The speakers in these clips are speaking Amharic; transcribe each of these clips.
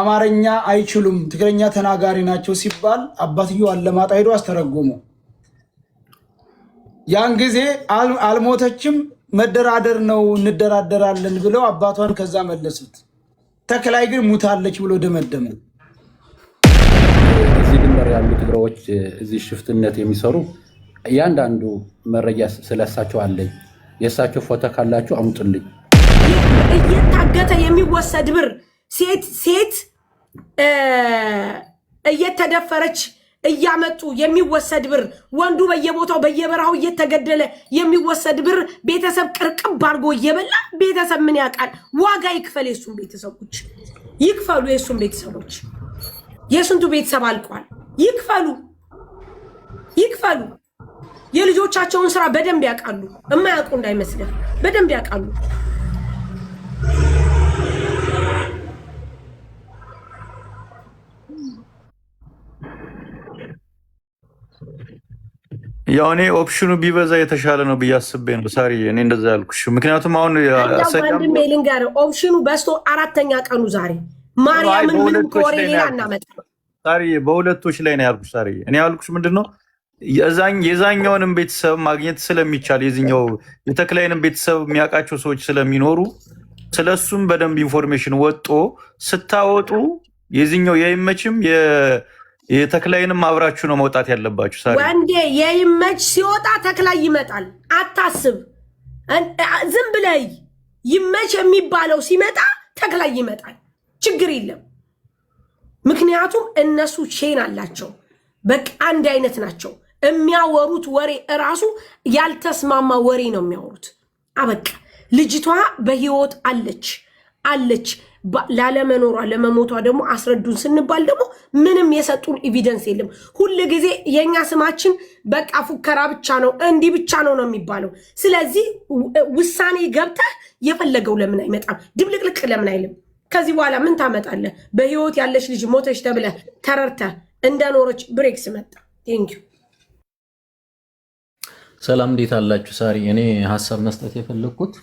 አማርኛ አይችሉም ትግረኛ ተናጋሪ ናቸው ሲባል አባትየው አለማጣ ሄዶ አስተረጎሙ። ያን ጊዜ አልሞተችም መደራደር ነው እንደራደራለን ብለው አባቷን ከዛ መለሱት። ተክላይ ግን ሙታለች ብሎ ደመደመ። እዚህ ድንበር ያሉ ትግሮች እዚህ ሽፍትነት የሚሰሩ ያንዳንዱ መረጃ ስለሳቸው አለኝ። የሳቸው ፎቶ ካላችሁ አምጡልኝ። እየታገተ የሚወሰድ ብር ሴት እየተደፈረች እያመጡ የሚወሰድ ብር ወንዱ በየቦታው በየበራው እየተገደለ የሚወሰድ ብር ቤተሰብ ቅርቅብ አድርጎ እየበላ ቤተሰብ ምን ያውቃል? ዋጋ ይክፈል። የሱን ቤተሰቦች ይክፈሉ። የሱን ቤተሰቦች የስንቱ ቤተሰብ አልቋል። ይክፈሉ። የልጆቻቸውን ስራ በደንብ ያውቃሉ። የማያውቁ እንዳይመስልህ በደንብ ያውቃሉ። ያው እኔ ኦፕሽኑ ቢበዛ የተሻለ ነው ብያስቤ ነው ሳሪ። እኔ እንደዛ ያልኩሽ ምክንያቱም አሁን አንድም ቤሊንጋር ኦፕሽኑ በስቶ አራተኛ ቀኑ ዛሬ ማርያምን ምንም ኮሬ ሌላ እናመጣ ሳሪ። በሁለቶች ላይ ነው ያልኩሽ ሳሪ። እኔ ያልኩሽ ምንድነው የዛኛውንም ቤተሰብ ማግኘት ስለሚቻል የዚህኛው የተክላይንም ቤተሰብ የሚያውቃቸው ሰዎች ስለሚኖሩ ስለሱም በደንብ ኢንፎርሜሽን ወጦ ስታወጡ የዚህኛው የይመችም የተክላይንም አብራችሁ ነው መውጣት ያለባችሁ። ሳሪ ወንዴ የይመች ሲወጣ ተክላይ ይመጣል። አታስብ። ዝም ብለይ ይመች የሚባለው ሲመጣ ተክላይ ይመጣል። ችግር የለም። ምክንያቱም እነሱ ቼን አላቸው። በቃ አንድ አይነት ናቸው። የሚያወሩት ወሬ እራሱ ያልተስማማ ወሬ ነው የሚያወሩት። አበቃ ልጅቷ በህይወት አለች ላለመኖሯ ለመሞቷ ደግሞ አስረዱን ስንባል ደግሞ ምንም የሰጡን ኤቪደንስ የለም። ሁሉ ጊዜ የኛ ስማችን በቃ ፉከራ ብቻ ነው እንዲህ ብቻ ነው የሚባለው። ስለዚህ ውሳኔ ገብተህ የፈለገው ለምን አይመጣም? ድብልቅልቅ ለምን አይልም? ከዚህ በኋላ ምን ታመጣለህ? በህይወት ያለች ልጅ ሞተች ተብለህ ተረርተህ እንደኖረች ብሬክስ መጣ። ቴንክ ዩ። ሰላም እንዴት አላችሁ? ሳሪ እኔ ሐሳብ መስጠት የፈለኩት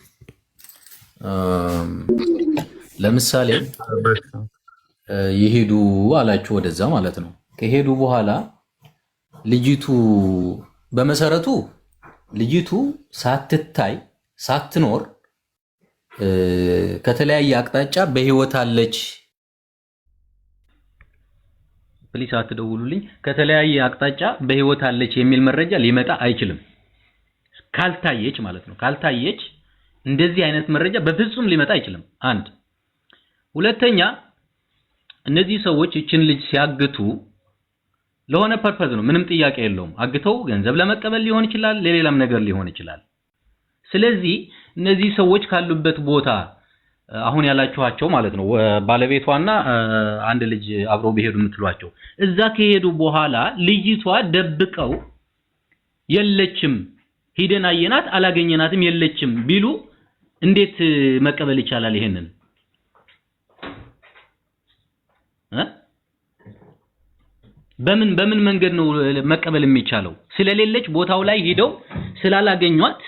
ለምሳሌ ይሄዱ አላችሁ ወደዛ ማለት ነው። ከሄዱ በኋላ ልጅቱ በመሰረቱ ልጅቱ ሳትታይ ሳትኖር ከተለያየ አቅጣጫ በህይወት አለች። ፕሊስ አትደውሉልኝ። ከተለያየ አቅጣጫ በህይወት አለች የሚል መረጃ ሊመጣ አይችልም። ካልታየች ማለት ነው። ካልታየች እንደዚህ አይነት መረጃ በፍጹም ሊመጣ አይችልም። አንድ ሁለተኛ እነዚህ ሰዎች እችን ልጅ ሲያግቱ ለሆነ ፐርፐዝ ነው፣ ምንም ጥያቄ የለውም። አግተው ገንዘብ ለመቀበል ሊሆን ይችላል፣ ለሌላም ነገር ሊሆን ይችላል። ስለዚህ እነዚህ ሰዎች ካሉበት ቦታ አሁን ያላችኋቸው ማለት ነው ባለቤቷና አንድ ልጅ አብረው ቢሄዱ የምትሏቸው እዛ ከሄዱ በኋላ ልጅቷ ደብቀው የለችም ሂደን አየናት አላገኘናትም የለችም ቢሉ እንዴት መቀበል ይቻላል? ይሄንን በምን መንገድ ነው መቀበል የሚቻለው? ስለሌለች ቦታው ላይ ሄደው ስላላገኟት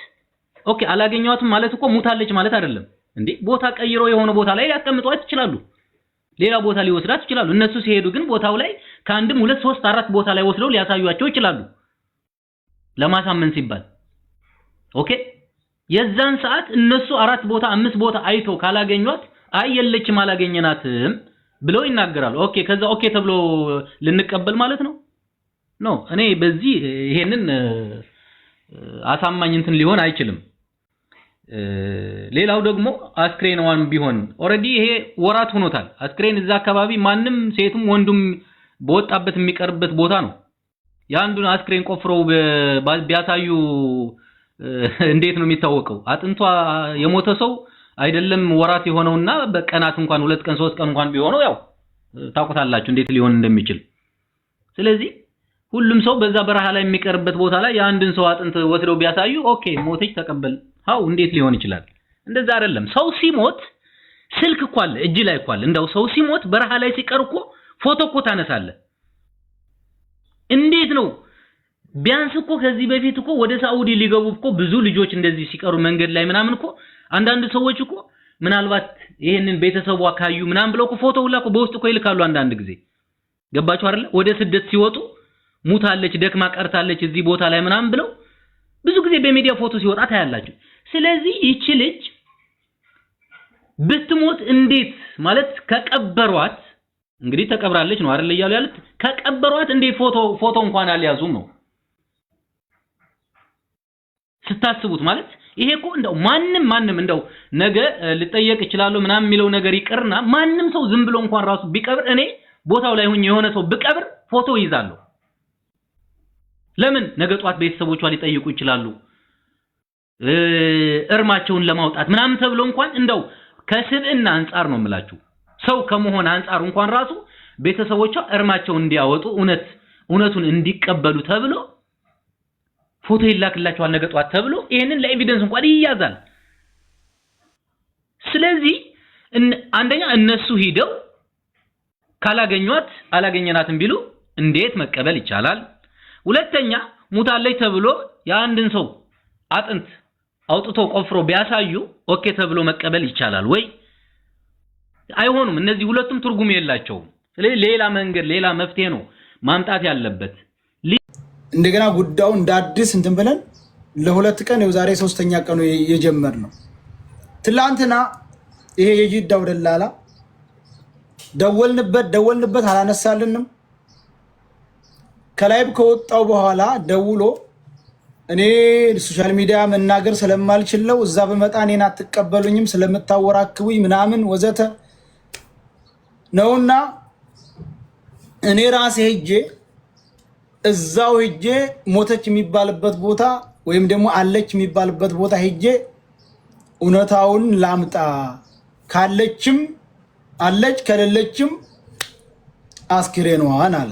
ኦኬ አላገኟትም ማለት እኮ ሙታለች ማለት አይደለም እንዴ። ቦታ ቀይሮ የሆነ ቦታ ላይ ያስቀምጧት ይችላሉ፣ ሌላ ቦታ ሊወስዳት ይችላሉ። እነሱ ሲሄዱ ግን ቦታው ላይ ከአንድም 2 3 4 ቦታ ላይ ወስደው ሊያሳዩአቸው ይችላሉ ለማሳመን ሲባል። ኦኬ የዛን ሰዓት እነሱ 4 ቦታ 5 ቦታ አይቶ ካላገኟት አይ የለችም አላገኘናትም ብለው ይናገራሉ። ኦኬ ከዛ ኦኬ ተብሎ ልንቀበል ማለት ነው? ኖ እኔ በዚህ ይሄንን አሳማኝ እንትን ሊሆን አይችልም። ሌላው ደግሞ አስክሬንዋን ቢሆን ኦሬዲ ይሄ ወራት ሆኖታል። አስክሬን እዛ አካባቢ ማንም ሴቱም ወንዱም በወጣበት የሚቀርበት ቦታ ነው። ያንዱን አስክሬን ቆፍረው ቢያሳዩ እንዴት ነው የሚታወቀው? አጥንቷ የሞተ ሰው አይደለም ወራት የሆነውና በቀናት እንኳን 2 ቀን 3 ቀን እንኳን ቢሆነው ያው ታውቁታላችሁ እንዴት ሊሆን እንደሚችል። ስለዚህ ሁሉም ሰው በዛ በረሃ ላይ የሚቀርበት ቦታ ላይ የአንድን ሰው አጥንት ወስደው ቢያሳዩ ኦኬ ሞተች ተቀበል። ሃው እንዴት ሊሆን ይችላል? እንደዛ አይደለም። ሰው ሲሞት ስልክ እኮ አለ እጅ ላይ እኮ አለ። እንደው ሰው ሲሞት በረሃ ላይ ሲቀር እኮ ፎቶ እኮ ታነሳለህ። እንዴት ነው? ቢያንስ እኮ ከዚህ በፊት እኮ ወደ ሳውዲ ሊገቡ እኮ ብዙ ልጆች እንደዚህ ሲቀሩ መንገድ ላይ ምናምን እኮ አንዳንድ ሰዎች እኮ ምናልባት ይሄንን ቤተሰቧ ካዩ ምናምን ብለው ፎቶ ሁላ በውስጥ እኮ ይልካሉ አንዳንድ ጊዜ ገባችሁ አይደል ወደ ስደት ሲወጡ ሙታለች ደክማ ቀርታለች እዚህ ቦታ ላይ ምናምን ብለው ብዙ ጊዜ በሚዲያ ፎቶ ሲወጣ ታያላችሁ ስለዚህ ይቺ ልጅ ብትሞት እንዴት ማለት ከቀበሯት እንግዲህ ተቀብራለች ነው አይደል ይያሉ ያሉት ከቀበሯት እንዴት ፎቶ እንኳን አልያዙም ነው ስታስቡት ማለት ይሄ እኮ እንደው ማንንም እንደው ነገ ልጠየቅ ይችላል ምናምን የሚለው ነገር ይቀርና ማንንም ሰው ዝም ብሎ እንኳን ራሱ ቢቀብር እኔ ቦታው ላይ ሆኜ የሆነ ሰው ብቀብር ፎቶ ይዛለሁ ለምን ነገ ጧት ቤተሰቦቿ ሊጠይቁ ይችላሉ እርማቸውን ለማውጣት ምናምን ተብሎ እንኳን እንደው ከስብዕና አንፃር ነው የምላችሁ ሰው ከመሆን አንፃር እንኳን ራሱ ቤተሰቦቿ እርማቸውን እንዲያወጡ እውነቱን እንዲቀበሉ ተብሎ ፎቶ ይላክላቸዋል ነገ ጧት ተብሎ ይሄንን ለኤቪደንስ እንኳን ይያዛል ስለዚህ አንደኛ እነሱ ሂደው ካላገኙት አላገኘናትም ቢሉ እንዴት መቀበል ይቻላል ሁለተኛ ሙታለች ተብሎ የአንድን ሰው አጥንት አውጥቶ ቆፍሮ ቢያሳዩ ኦኬ ተብሎ መቀበል ይቻላል ወይ አይሆንም እነዚህ ሁለቱም ትርጉም የላቸውም ስለዚህ ሌላ መንገድ ሌላ መፍትሄ ነው ማምጣት ያለበት እንደገና ጉዳዩ እንዳዲስ እንትን ብለን ለሁለት ቀን የዛሬ 3ኛ ቀኑ የጀመርነው ትላንትና ይሄ የጂዳው ደላላ ደወልንበት አላነሳልንም ከላይብ ከወጣው በኋላ ደውሎ እኔ ሶሻል ሚዲያ መናገር ስለማልችለው እዛ በመጣ እኔን አትቀበሉኝም ስለምታወራክቡኝ ምናምን ወዘተ ነውና እኔ ራሴ ሄጄ እዛው ሄጄ ሞተች የሚባልበት ቦታ ወይም ደግሞ አለች የሚባልበት ቦታ ሄጄ እውነታውን ላምጣ ካለችም አለች ከሌለችም አስክሬኗን አለ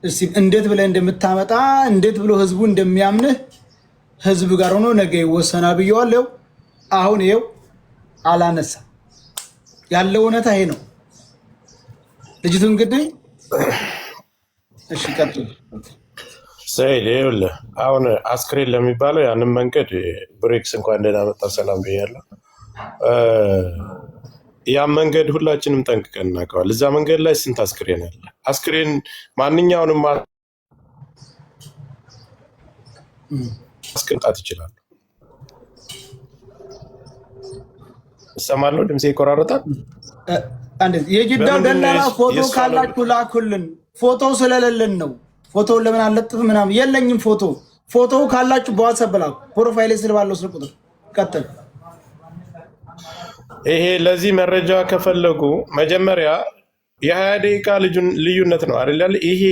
እስቲ እንዴት ብለ እንደምታመጣ እንዴት ብሎ ህዝቡ እንደሚያምንህ ህዝብ ጋር ሆኖ ነገ ይወሰናል ብየዋለሁ አሁን ይሄው አላነሳ ያለው እውነታ ይሄ ነው ልጅቱ እንግዲህ እሺ ቀጥል ሰይድ ይኸውልህ አሁን አስክሬን ለሚባለው ያንን መንገድ ብሬክስ እንኳን ደህና መጣ ሰላም ብያለሁ ያ መንገድ ሁላችንም ጠንቅቀን እናውቀዋል እዛ መንገድ ላይ ስንት አስክሬን አለ አስክሬን ማንኛውንም ማስቀጣት ይችላል ሰማለው ድምጼ ይቆራረጣል አንዴ የጅዳው ደላላ ፎቶ ካላችሁ ላኩልን ፎቶ ስለሌለን ነው ፎቶ ለምን አለጥፍ ምናምን የለኝም ፎቶ ካላችሁ በዋትስአፕ ላኩ ፕሮፋይል ስለባለው ስለ ቁጥር ቀጥል ይሄ ለዚህ መረጃ ከፈለጉ መጀመሪያ የ20 ደቂቃ ልዩነት ነው አይደል ይሄ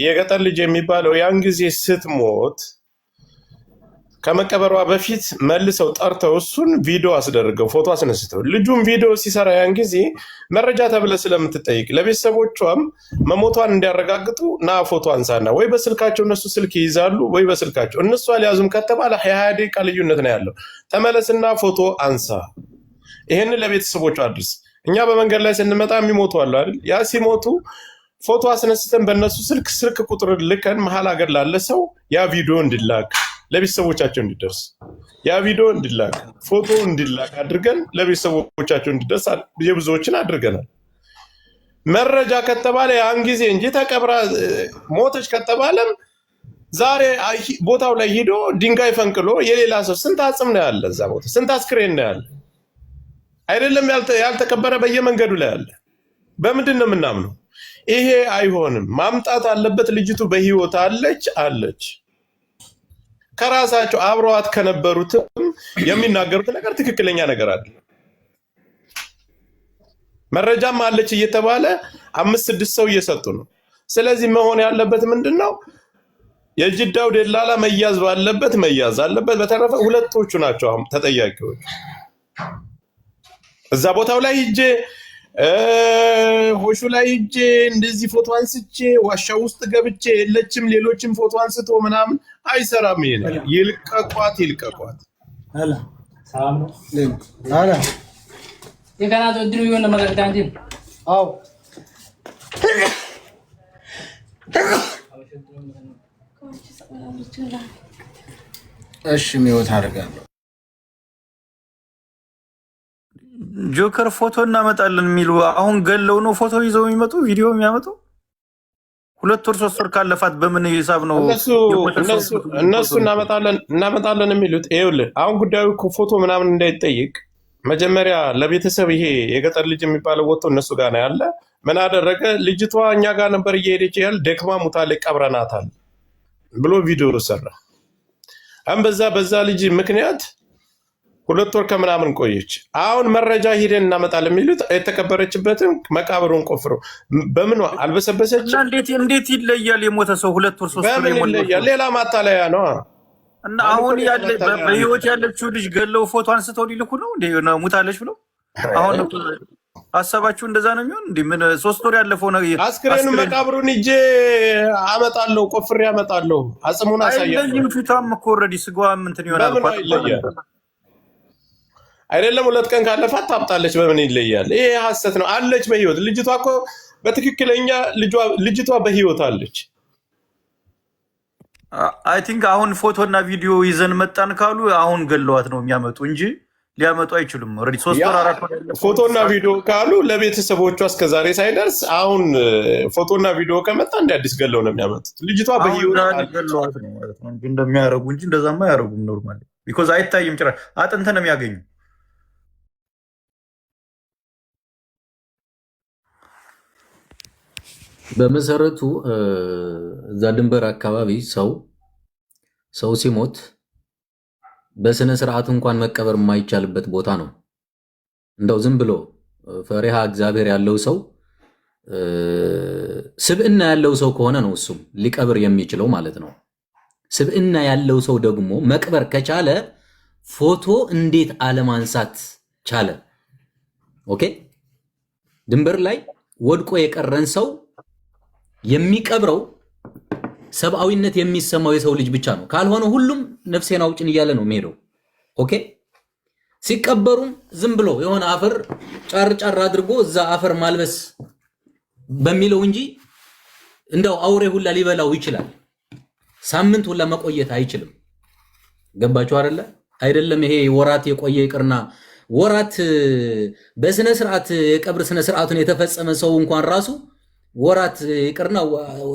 የገጠር ልጅ የሚባለው ያን ጊዜ ስትሞት ከመቀበሯ በፊት መልሰው ጠርተው እሱን ቪዲዮ አስደርገው ፎቶ አስነስተው ልጁን ቪዲዮ ሲሰራ ያን ጊዜ መረጃ ተብለ ስለምትጠይቅ ለቤተሰቦቿም መሞቷን እንዲያረጋግጡ ና ፎቶ አንሳና ወይ በስልካቸው እነሱ ስልክ ይይዛሉ ወይ በስልካቸው እነሱ አልያዙም ከተባለ 20 ደቂቃ ልዩነት ነው ያለው ተመለስና ፎቶ አንሳ ይሄን ለቤተሰቦቿ አድርስ እኛ በመንገድ ላይ ስንመጣ የሚሞቱ አሉ አይደል ያ ሲሞቱ ፎቶ አስነስተን በእነሱ ስልክ ቁጥር ልከን መሃል ሀገር ላለ ሰው ያ ቪዲዮ እንዲላክ ለቤተሰቦቻቸው እንዲደርስ ያ ቪዲዮ እንዲላክ ፎቶ እንዲላክ አድርገን ለቤተሰቦቻቸው እንዲደርስ የብዙዎችን አድርገናል መረጃ ከተባለ ያን ጊዜ እንጂ ተቀብራ ሞተች ከተባለም ዛሬ ቦታው ላይ ሄዶ ድንጋይ ፈንቅሎ የሌላ ሰው ስንት አጽም ነው ያለ እዛ ቦታ ስንት አስክሬን ነው ያለ አይደለም ያልተቀበረ በየመንገዱ ላይ ያለ በምንድን ነው የምናምነው ይሄ አይሆንም ማምጣት አለበት ልጅቱ በህይወት አለች ከራሳቸው አብረዋት ከነበሩትም የሚናገሩት ነገር ትክክለኛ ነገር አይደለም መረጃም አለች እየተባለ 5-6 ሰው እየሰጡ ነው ስለዚህ መሆን ያለበት ምንድነው የጅዳው ደላላ መያዝ ባለበት መያዝ አለበት በተረፈ ሁለቶቹ ናቸው ተጠያቂዎች እዛ ቦታው ላይ ሂጄ ሆሹ ላይ ሂጄ እንደዚህ ፎቶ አንስቼ ዋሻው ውስጥ ገብቼ የለችም ሌሎችም ፎቶ አንስቶ ምናምን አይሰራም ይሄን ይልቀቋት አላ ሰላም ነው አላ የካና ተድሩ ይሆነ መረጃ እንጂ አው እሺ ሚወት አደርጋለሁ ጆከር ፎቶ እናመጣለን የሚሉ አሁን ገለው ነው ፎቶ ይዘው የሚመጡ ቪዲዮ የሚያመጡ 2 ወር 3 ወር ካለፋት በምን ሂሳብ ነው እነሱ እናመጣለን የሚሉት? ይኸውልህ አሁን ጉዳዩ ፎቶ ምናምን እንዳይጠይቅ መጀመሪያ ለቤተሰብ ይሄ የገጠር ልጅ የሚባለው ወጥቶ እነሱ ጋር ነው ያለ። ምን አደረገ? ልጅቷ እኛ ጋር ነበር እየሄደች ያል ደክማ ሙታለች ቀብረናታል ብሎ ቪዲዮ ሰራ። በዛ ልጅ ምክንያት 2 ወር ከምናምን ቆየች። አሁን መረጃ ሂደን እናመጣለን የሚሉት የተቀበረችበትን መቃብሩን ቆፍረው በምን አልበሰበሰች? እንዴት ይለያል? የሞተ ሰው 2 ወር 3 ወር ይለያል። ሌላ ማታለያ ነው። እና አሁን በህይወት ያለችው ልጅ ገለው ፎቶ አንስተው ሊልኩ ነው እንዴ? ሙታለች ብለው አሁን ሀሳባችሁ እንደዛ ነው የሚሆን እንዴ? ምን 3 ወር ያለፈው ነው። አስክሬኑን መቃብሩን ይዤ አመጣለሁ፣ ቆፍሬ አመጣለሁ፣ አጽሙን አሳያለሁ። አይለይም። ፊቷም እኮ ኦልሬዲ ስጋዋም እንትን ይሆናል እኮ አይደለም። 2 ቀን ካለፋት ታብጣለች። በምን ይለያል? ይሄ ሀሰት ነው። አለች በህይወት ልጅቷ እኮ በትክክለኛ ልጅቷ በህይወት አለች። አይ ቲንክ አሁን ፎቶና ቪዲዮ ይዘን መጣን ካሉ አሁን ገለዋት ነው የሚያመጡ እንጂ ሊያመጡ አይችሉም። ኦልሬዲ 3 ወር 4 ወር ፎቶና ቪዲዮ ካሉ ለቤተሰቦቿ እስከዛሬ ሳይደርስ አሁን ፎቶና ቪዲዮ ከመጣ እንደ አዲስ ገለው ነው የሚያመጡት። ልጅቷ በህይወት ገለዋት ነው ማለት ነው እንደሚያረጉ እንጂ እንደዛማ አያረጉም። ኖርማሊ ቢኮዝ አይታይም። ጭራሽ አጥንት ነው የሚያገኙ። በመሰረቱ እዛ ድንበር አካባቢ ሰው ሲሞት በስነ ስርዓት እንኳን መቀበር የማይቻልበት ቦታ ነው። እንደው ዝም ብሎ ፈሪሃ እግዚአብሔር ያለው ሰው ስብዕና ያለው ሰው ከሆነ ነው እሱም ሊቀብር የሚችለው ማለት ነው። ስብዕና ያለው ሰው ደግሞ መቅበር ከቻለ ፎቶ እንዴት አለማንሳት ቻለ? ኦኬ፣ ድንበር ላይ ወድቆ የቀረን ሰው የሚቀብረው ሰብአዊነት የሚሰማው የሰው ልጅ ብቻ ነው። ካልሆነ ሁሉም ነፍሴን አውጭን እያለ ነው የሚሄደው። ኦኬ፣ ሲቀበሩም ዝም ብሎ የሆነ አፈር ጫር አድርጎ እዛ አፈር ማልበስ በሚለው እንጂ እንደው አውሬ ሁላ ሊበላው ይችላል። ሳምንት ሁላ መቆየት አይችልም። ገባችሁ አይደለም? ይሄ ወራት የቆየ ይቅርና ወራት በስነ ስርዓት የቀብር ስነ ስርዓቱን የተፈጸመ ሰው እንኳን ራሱ ወራት ይቅርና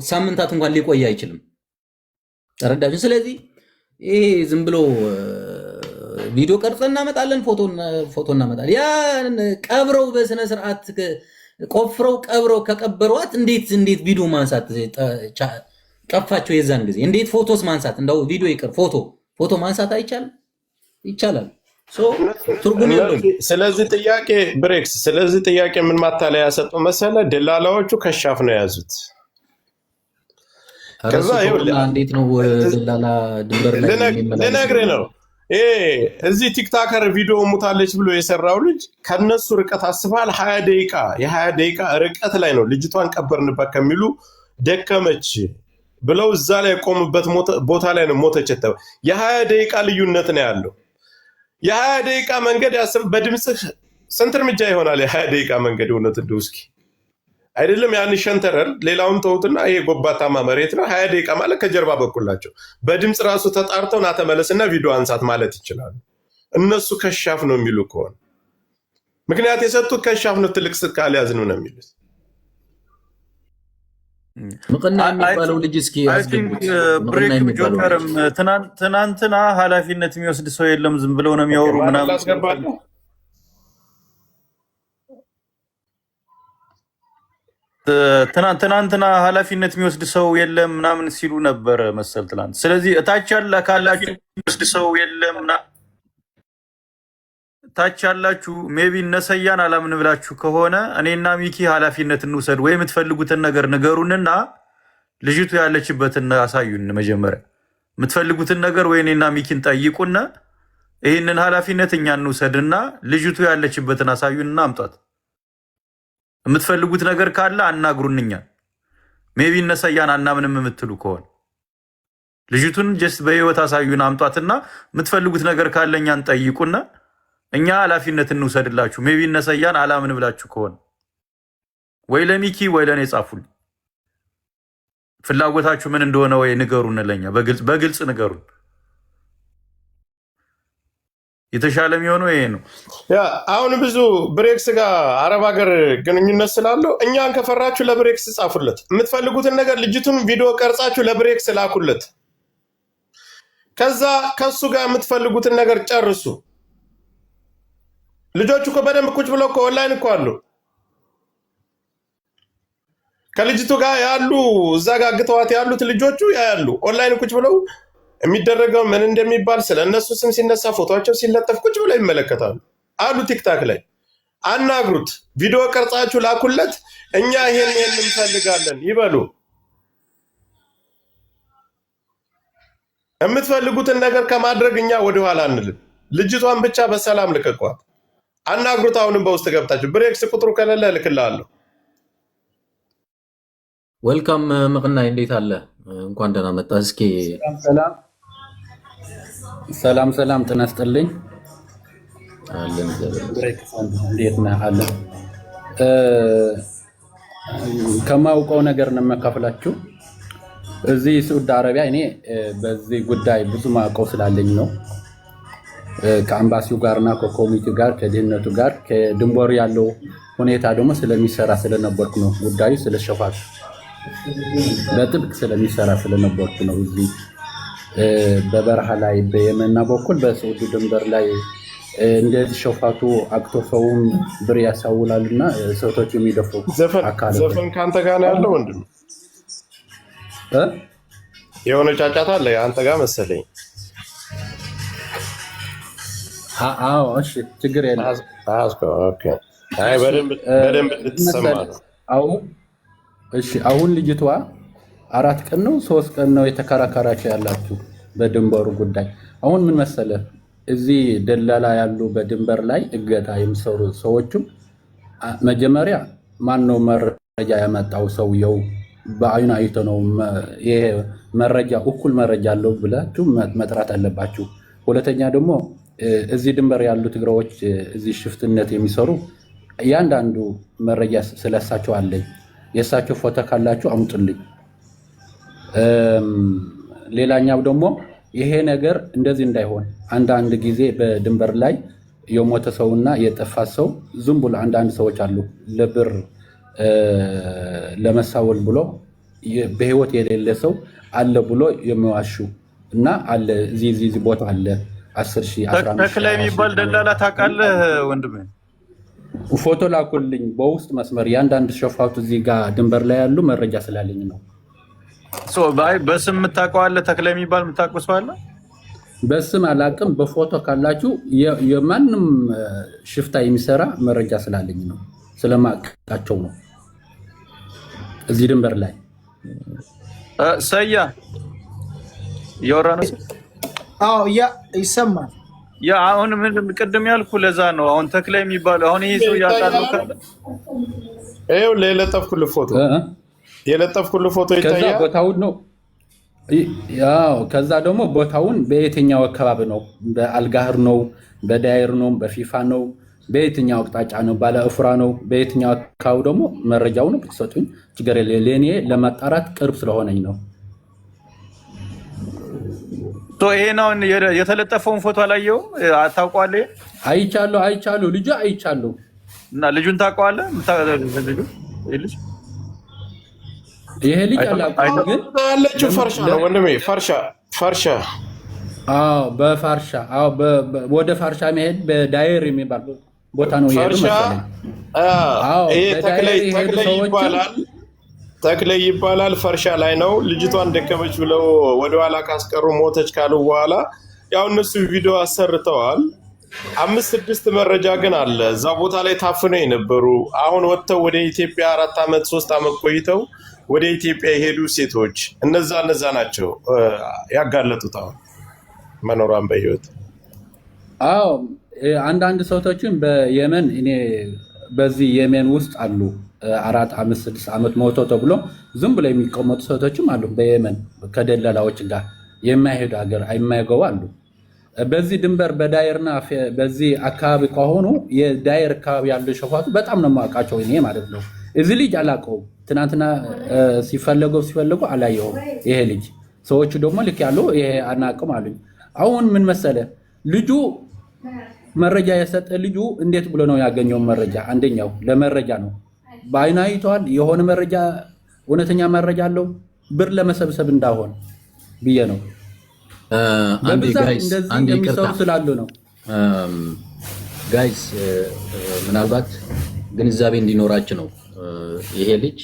ሳምንታት እንኳን ሊቆይ አይችልም። ተረዳችሁ? ስለዚህ ይሄ ዝም ብሎ ቪዲዮ ቀርጸን እናመጣለን፣ ፎቶ እናመጣለን። ያ ቀብረው በስነ ስርዓት ቆፍረው ቀብረው ከቀበሯት እንዴት ቪዲዮ ማንሳት ቀፋቸው? የዛን ጊዜ እንዴት ፎቶስ ማንሳት? እንደው ቪዲዮ ይቅር ፎቶ ማንሳት አይቻልም? ይቻላል። ትርጉም የለውም። ስለዚህ ጥያቄ ምን ማታለያ ያሰጡ መሰለ? ደላላዎቹ ከሻፍ ነው የያዙት። ከዛ እንዴት ነው ደላላ ድንበር ላይ ልነግርህ ነው። እዚህ ቲክታከር ቪዲዮ ሙታለች ብሎ የሰራው ልጅ ከነሱ ርቀት አስባል 20 ደቂቃ ርቀት ላይ ነው ልጅቷን ቀበርንበት ከሚሉ ደከመች ብለው እዛ ላይ የቆሙበት ቦታ ላይ ነው ሞተች የተባለ። የ20 ደቂቃ ልዩነት ነው ያለው። የ20 ደቂቃ መንገድ በድምፅህ ስንት እርምጃ ይሆናል? የ20 ደቂቃ መንገድ እውነት እንደው እስኪ አይደለም ያን ሸንተረር ሌላውን ተውትና ይሄ ጎባታማ መሬት ነው። 20 ደቂቃ ማለት ከጀርባ በኩላቸው በድምፅ ራሱ ተጣርተው ና ተመለስና ቪዲዮ አንሳት ማለት ይችላሉ። እነሱ ከሻፍ ነው የሚሉ ከሆነ ምክንያት የሰጡት ከሻፍ ነው፣ ትልቅ ስልክ አልያዝንም ነው የሚሉት። ምቅና የሚባለው ልጅ እስኪ ብሬክ ጆከርም ትናንትና ኃላፊነት የሚወስድ ሰው የለም ዝም ብለው ነው የሚያወሩ ምናምን ትናንትና ኃላፊነት የሚወስድ ሰው የለም ምናምን ሲሉ ነበር መሰል ትናንት። ስለዚህ እታች ያለ ካላችሁ የሚወስድ ሰው የለም ታች ያላችሁ ሜቢ እነሰያን አላምን ብላችሁ ከሆነ እኔና ሚኪ ኃላፊነት እንውሰድ ወይ የምትፈልጉትን ነገር ንገሩንና ልጅቱ ያለችበትን አሳዩን። መጀመሪያ የምትፈልጉትን ነገር ወይ እኔና ሚኪን ጠይቁና ይህንን ኃላፊነት እኛ እንውሰድና ልጅቱ ያለችበትን አሳዩንና አምጧት። የምትፈልጉት ነገር ካለ አናግሩንኛ። ሜቢ እነሰያን አናምንም የምትሉ ከሆነ ልጅቱን ጀስት በህይወት አሳዩን አምጧትና የምትፈልጉት ነገር ካለ እኛን ጠይቁና እኛ ኃላፊነት እንውሰድላችሁ። ሜቢ እነሰያን አላምን ብላችሁ ከሆነ ወይ ለሚኪ ወይ ለኔ ጻፉልኝ። ፍላጎታችሁ ምን እንደሆነ ወይ ንገሩን። ለኛ በግልጽ ንገሩን። የተሻለ የሚሆነው ይሄ ነው። ያ አሁን ብዙ ብሬክስ ጋር አረብ ሀገር ግንኙነት ስላለው እኛን ከፈራችሁ ለብሬክስ ጻፉለት። የምትፈልጉትን ነገር ልጅቱን ቪዲዮ ቀርጻችሁ ለብሬክስ ላኩለት። ከዛ ከሱ ጋር የምትፈልጉትን ነገር ጨርሱ። ልጆቹ እኮ በደንብ ቁጭ ብለው እኮ ኦንላይን እኮ አሉ። ከልጅቱ ጋር ያሉ እዛ ጋር ግተዋት ያሉት ልጆቹ ያሉ ኦንላይን ቁጭ ብለው የሚደረገው ምን እንደሚባል ስለ እነሱ ስም ሲነሳ ፎቶቸው ሲለጠፍ ቁጭ ብለው ይመለከታሉ አሉ። ቲክታክ ላይ አናግሩት፣ ቪዲዮ ቀርጻችሁ ላኩለት። እኛ ይሄን እንፈልጋለን ይበሉ። የምትፈልጉትን ነገር ከማድረግ እኛ ወደኋላ አንልም። ልጅቷን ብቻ በሰላም ልቀቋት፣ አናግሩት። አሁንም በውስጥ ገብታችሁ ብሬክስ ቁጥሩ ከሌለ እልክልሃለሁ። ወልካም ምቅናይ፣ እንዴት አለ? እንኳን ደህና መጣ። እስኪ ሰላም ጤና ይስጥልኝ። አለን እንዴት ነህ? አለ ከማውቀው ነገር ነው የማካፍላችሁ። እዚህ ሳዑዲ አረቢያ እኔ በዚህ ጉዳይ ብዙ ማውቀው ስላለኝ ነው። ከአምባሲው ጋርና ከኮሚቴው ጋር ከድህነቱ ጋር ከድንበሩ ያለው ሁኔታ ደግሞ ስለሚሰራ ስለነበርኩ ነው። ጉዳዩ ስለሸፋት በጥብቅ ስለሚሰራ ስለነበርኩ ነው። እዚህ በበረሃ ላይ በየመና በኩል በሳዑዲ ድንበር ላይ እንደዚህ ሸፋቱ አቅቶ ሰውም ብር ያሳውላልና ሰውቶች የሚደፉ አካል ዘፈን ካንተ ጋር ነው ያለው ወንድም። የሆነ ጫጫታ አለ አንተ ጋር መሰለኝ። አዎ እሺ፣ ችግር የለም። ኦኬ፣ አይ በደንብ ልትሰማ ነው። እሺ፣ አሁን ልጅቷ 4 ቀን ነው 3 ቀን ነው የተከራከራችሁ ያላችሁ በድንበሩ ጉዳይ። አሁን ምን መሰለ፣ እዚህ ደላላ ያሉ በድንበር ላይ እገታ የሚሰሩ ሰዎችም መጀመሪያ ማን ነው መረጃ ያመጣው? ሰውየው በአይኑ አይቶ ነው ይሄ መረጃ እኩል መረጃ አለው ብላችሁ መጥራት አለባችሁ። ሁለተኛ ደግሞ እዚህ ድንበር ያሉ ትግራዎች እዚህ ሽፍትነት የሚሰሩ እያንዳንዱ መረጃ ስለሳቸው አለኝ። የእሳቸው ፎቶ ካላችሁ አምጡልኝ። ሌላኛው ደግሞ ይሄ ነገር እንደዚህ እንዳይሆን አንዳንድ ጊዜ በድንበር ላይ የሞተ ሰውና የጠፋ ሰው ዝም ብሎ አንዳንድ ሰዎች አሉ ለብር ለመሳወል ብሎ በህይወት የሌለ ሰው አለ ብሎ የሚዋሹ እና አለ እዚህ ቦታ አለ 10,000 15,000 ተክላይ የሚባል ደላላ ታውቃለህ ወንድሜ? ፎቶ ላኩልኝ በውስጥ መስመር። ያንዳንድ ሸፋቱ እዚህ ጋር ድንበር ላይ ያሉ መረጃ ስላለኝ ነው። በስም የምታውቀው አለ? ተክላይ የሚባል የምታውቀው ሰው አለ? በስም አላውቅም። በፎቶ ካላችሁ የማንም ሽፍታ የሚሰራ መረጃ ስላለኝ ነው፣ ስለማውቃቸው ነው። እዚህ ድንበር ላይ ሰያ እያወራ ነው። አዎ ይሰማል። ያ አሁን ምን ቅድም ያልኩ ለዛ ነው። አሁን ተክላይ የሚባለው አሁን ይሄ ሰው ያጣለው ካለ ይሄው የለጠፍኩልህ ፎቶ ይታያል። ከዛ ቦታውን ነው ያው። ከዛ ደግሞ ቦታውን በየትኛው አካባቢ ነው? በአልጋህር ነው? በዳይር ነው? በፊፋ ነው? በየትኛው አቅጣጫ ነው? ባለ እፍራ ነው? በየትኛው አካባቢ ደግሞ መረጃው ነው ብትሰጡኝ ችግር የለም። ለኔ ለማጣራት ቅርብ ስለሆነኝ ነው። ይሄ ነው የተለጠፈውን ፎቶ አላየውም? አታውቀዋለህ? አይቻለሁ። ልጁ አይቻለሁ። እና ልጁን ታውቀዋለህ? ይሄ ልጅ አላውቀውም፣ ግን ያለችው ፈርሻ ነው ወንድሜ። ፈርሻ በፋርሻ ወደ ፋርሻ መሄድ በዳይር የሚባል ቦታ ነው ይሄዱ መሰለኝ። ተክላይ ይባላል። ፈርሻ ላይ ነው። ልጅቷን ደከመች ብለው ወደኋላ ካስቀሩ ሞተች ካሉ በኋላ ያው እነሱ ቪዲዮ አሰርተዋል። 5-6 መረጃ ግን አለ እዛ ቦታ ላይ ታፍነው የነበሩ አሁን ወጥተው ወደ ኢትዮጵያ 4 ዓመት 3 ዓመት ቆይተው ወደ ኢትዮጵያ የሄዱ ሴቶች እነዛ ናቸው ያጋለጡት አሁን መኖሯን በህይወት። አዎ አንዳንድ ሰውቶችን በየመን እኔ በዚህ የመን ውስጥ አሉ 4 5 6 ዓመት ሞቶ ተብሎ ዝም ብለው የሚቀመጡ ሰውቶችም አሉ። በየመን ከደላላዎች ጋር የማይሄዱ ሀገር የማይገቡ አሉ። በዚህ ድንበር በዳይርና በዚህ አካባቢ ከሆኑ የዳይር አካባቢ ያሉ ሸፋቱ በጣም ነው የማውቃቸው እኔ ማለት ነው። እዚህ ልጅ አላውቀውም። ትናንትና ሲፈለጉ አላየሁም። ይሄ ልጅ ሰዎቹ ደግሞ ልክ ያለው ይሄ አናውቅም አሉኝ። አሁን ምን መሰለ ልጁ መረጃ የሰጠ ልጁ እንዴት ብሎ ነው ያገኘው መረጃ? አንደኛው ለመረጃ ነው። በአይኑ አይቷል። የሆነ መረጃ እውነተኛ መረጃ አለው ብር ለመሰብሰብ እንዳሆን ብዬ ነው። በብዛት እንደዚህ የሚሰሩ ስላሉ ነው። ጋይስ ምናልባት ግንዛቤ እንዲኖራችሁ ነው። ይሄ ልጅ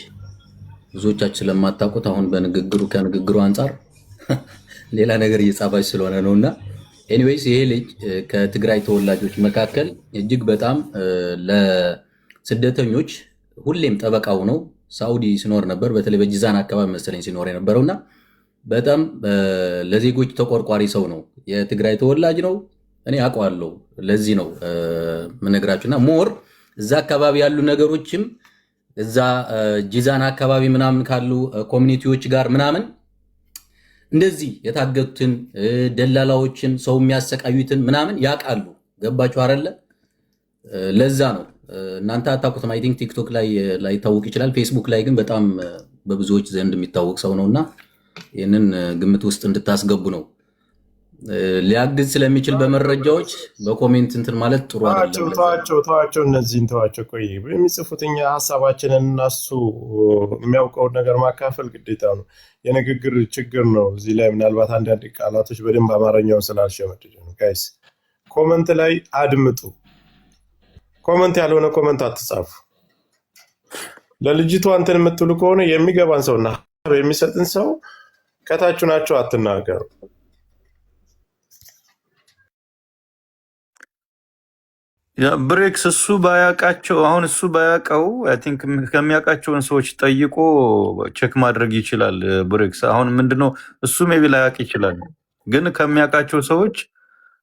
ብዙዎቻችሁ ስለማታውቁት አሁን ከንግግሩ አንጻር ሌላ ነገር እየጻፋች ስለሆነ ነውና ኤኒዌይስ ይሄ ልጅ ከትግራይ ተወላጆች መካከል እጅግ በጣም ለስደተኞች ሁሌም ጠበቃው ነው። ሳውዲ ሲኖር ነበር። በተለይ በጂዛን አካባቢ መሰለኝ ሲኖር የነበረውና በጣም ለዜጎች ተቆርቋሪ ሰው ነው። የትግራይ ተወላጅ ነው። እኔ አውቀዋለሁ። ለዚህ ነው ምነግራችሁና ሞር እዛ አካባቢ ያሉ ነገሮችም እዛ ጂዛን አካባቢ ምናምን ካሉ ኮሚኒቲዎች ጋር ምናምን እንደዚህ የታገቱትን ደላላዎችን ሰው የሚያሰቃዩትን ምናምን ያውቃሉ። ገባችሁ አይደለ? ለዛ ነው እናንተ አታውቁትም። አይ ቲንክ ቲክቶክ ላይ ታውቅ ይችላል። ፌስቡክ ላይ ግን በጣም በብዙዎች ዘንድ የሚታወቅ ሰው ነውና ይህንን ግምት ውስጥ እንድታስገቡ ነው። ሊያግዝ ስለሚችል በመረጃዎች በኮሜንት እንትን ማለት ጥሩ አይደለም። ተዋቸው፣ እነዚህን ተዋቸው። ቆይ የሚጽፉት እኛ ሀሳባችንን እናሱ የሚያውቀውን ነገር ማካፈል ግዴታ ነው። የንግግር ችግር ነው። እዚህ ላይ ምናልባት አንዳንድ ቃላቶች በደንብ አማርኛውን ስላልሸመደደ ነው። ጋይስ ኮመንት ላይ አድምጡ። ኮመንት ያልሆነ ኮመንት አትጻፉ። ለልጅቷ እንትን የምትሉ ከሆነ የሚገባን ሰውና የሚሰጥን ሰው ከታችሁ ናቸው አትናገሩ። ብሬክስ እሱ ባያውቃቸው አሁን እሱ ባያውቀው አይ ቲንክ ከሚያውቃቸውን ሰዎች ጠይቆ ቼክ ማድረግ ይችላል። ብሬክስ አሁን ምንድነው እሱ ሜቢ ላያውቅ ይችላል፣ ግን ከሚያውቃቸው ሰዎች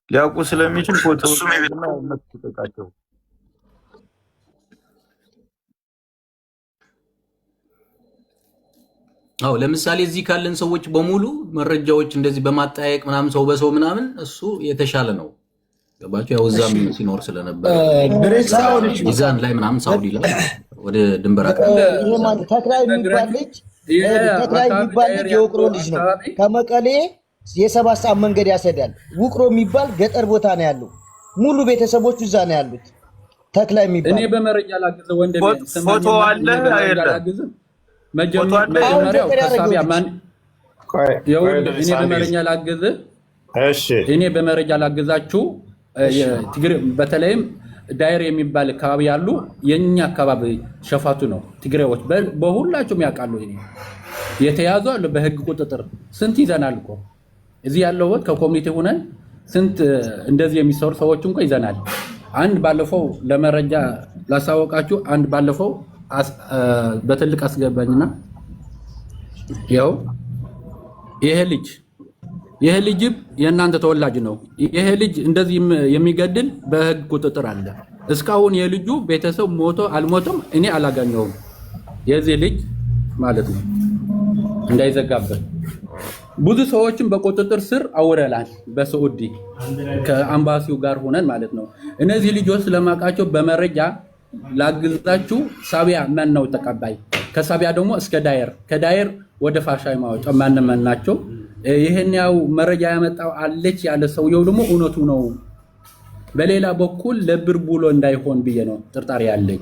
ሊያውቁ ስለሚችል ፎቶ እሱ ሜቢ ተጠቃቸው። አዎ ለምሳሌ እዚህ ካለን ሰዎች በሙሉ መረጃዎች እንደዚህ በማጠያየቅ ምናምን ሰው በሰው ምናምን እሱ የተሻለ ነው። ገባችሁ? ያው እዛም ሲኖር ስለነበረ ሚዛን ላይ ምናምን ሳውዲ ላይ ወደ ድንበር ተክላይ የሚባል ልጅ የውቅሮ ልጅ ነው። ከመቀሌ የ7 ሰዓት መንገድ ያሰዳል። ውቅሮ የሚባል ገጠር ቦታ ነው ያለው። ሙሉ ቤተሰቦቹ እዛ ነው ያሉት። ተክላይ የሚባል እኔ በመረጃ ላግዘ ወንድሜ ፎቶ አለ አይደለም? መጀመሪያው ከሳቢያ ማን እኔ በመረጃ ላግዘ እኔ በመረጃ ላግዛችሁ በተለይም ዳይር የሚባል አካባቢ ያሉ የኛ አካባቢ ሸፋቱ ነው። ትግሬዎች በሁላቸውም ያውቃሉ። እኔ የተያዙ አሉ በህግ ቁጥጥር ስንት ይዘናል እኮ እዚህ ያለው ከኮሚኒቲ ሆነን ስንት እንደዚህ የሚሰሩ ሰዎች እንኳን ይዘናል። አንድ ባለፈው ለመረጃ ላሳወቃችሁ አንድ ባለፈው በትልቅ አስገባኝና ያው ይሄ ልጅ የእናንተ ተወላጅ ነው። ይሄ ልጅ እንደዚህ የሚገድል በህግ ቁጥጥር አለ። እስካሁን የልጁ ቤተሰብ ሞቶ አልሞቶም እኔ አላገኘውም። የዚህ ልጅ ማለት ነው እንዳይዘጋበት ብዙ ሰዎችን በቁጥጥር ስር አውረላል። በሳዑዲ ከአምባሲው ጋር ሆነን ማለት ነው። እነዚህ ልጆች ስለማውቃቸው በመረጃ ላግዛችሁ። ሳቢያ ማን ነው ተቀባይ? ከሳቢያ ደግሞ እስከ ዳየር፣ ከዳየር ወደ ፋሻይ ማውጫ ማን ናቸው? ይሄን ያው መረጃ ያመጣው አለች ያለ ሰውየው ደግሞ እውነቱ ነው። በሌላ በኩል ለብር ብሎ እንዳይሆን ብዬ ነው ጥርጣሬ ያለኝ።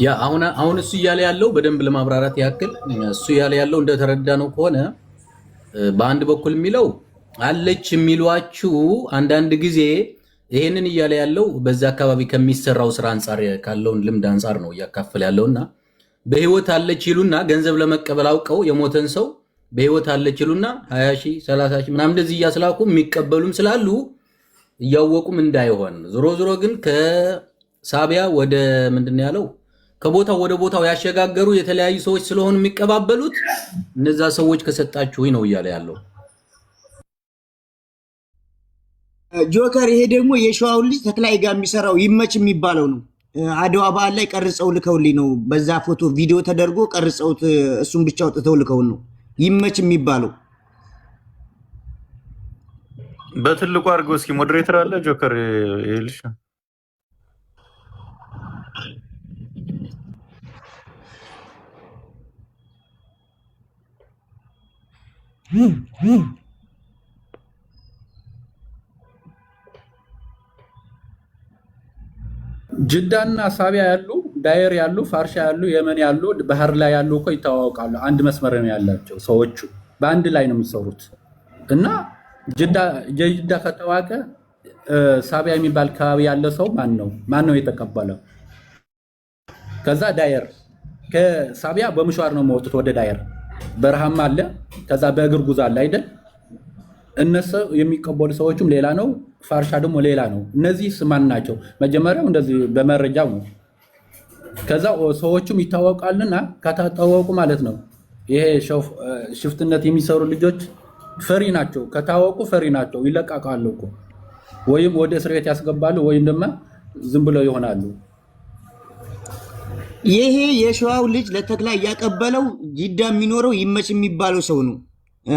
ያ አሁን እሱ እያለ ያለው በደንብ ለማብራራት ያክል እሱ እያለ ያለው እንደተረዳ ነው ከሆነ በአንድ በኩል የሚለው አለች የሚሏችሁ አንዳንድ ጊዜ ይሄንን እያለ ያለው በዛ አካባቢ ከሚሰራው ስራ አንፃር ካለውን ልምድ አንፃር ነው እያካፈለ ያለውና በህይወት አለች ይሉና ገንዘብ ለመቀበል አውቀው የሞተን ሰው በህይወት አለች ይሉና 20 ሺህ 30 ሺህ ምናምን እንደዚህ እያስላኩ የሚቀበሉም ስላሉ እያወቁም እንዳይሆን ዞሮ ግን ከሳቢያ ወደ ምንድነው ያለው ከቦታው ወደ ቦታው ያሸጋገሩ የተለያዩ ሰዎች ስለሆኑ የሚቀባበሉት እነዛ ሰዎች ከሰጣችሁ ነው እያለ ያለው ጆከር። ይሄ ደግሞ የሸዋው ልጅ ተክላይ ጋር የሚሰራው ይመች የሚባለው ነው። አድዋ በዓል ላይ ቀርጸው ልከውልኝ ነው። በዛ ፎቶ ቪዲዮ ተደርጎ ቀርጸውት እሱን ብቻ አውጥተው ልከውን ነው ይመች የሚባለው። በትልቁ አድርገው እስኪ ሞዴሬተር አለ ጆከር ይልሽ ጅዳና ሳቢያ ያሉ ዳየር ያሉ ፋርሻ ያሉ የመን ያሉ ባህር ላይ ያሉ እኮ ይታወቃሉ። አንድ መስመር ነው ያላቸው ሰዎቹ በአንድ ላይ ነው የሚሰሩት። እና ጅዳ ከተዋቀ ሳቢያ የሚባል አካባቢ ያለ ሰው ማን ነው የተቀበለው? ከዛ ዳየር ከሳቢያ በምሽዋር ነው የሚወጡት ወደ ዳየር። በረሃማ አለ፣ ከዛ በእግር ጉዞ አለ አይደል? እነሱ የሚቀበሉ ሰዎችም ሌላ ነው፣ ፋርሻ ደግሞ ሌላ ነው። እነዚህ ማን ናቸው? መጀመሪያው እንደዚህ በመረጃው ነው። ከዛ ሰዎቹም ይታወቃልና ከታወቁ ማለት ነው ይሄ ሽፍትነት የሚሰሩ ልጆች ፈሪ ናቸው። ከታወቁ ፈሪ ናቸው፣ ይለቃቃሉ እኮ ወይም ወደ እስር ቤት ያስገባሉ ወይም ደግሞ ዝም ብለው ይሆናሉ። ይሄ የሸዋው ልጅ ለተክላይ ያቀበለው ጅዳ የሚኖረው ይመች የሚባለው ሰው ነው።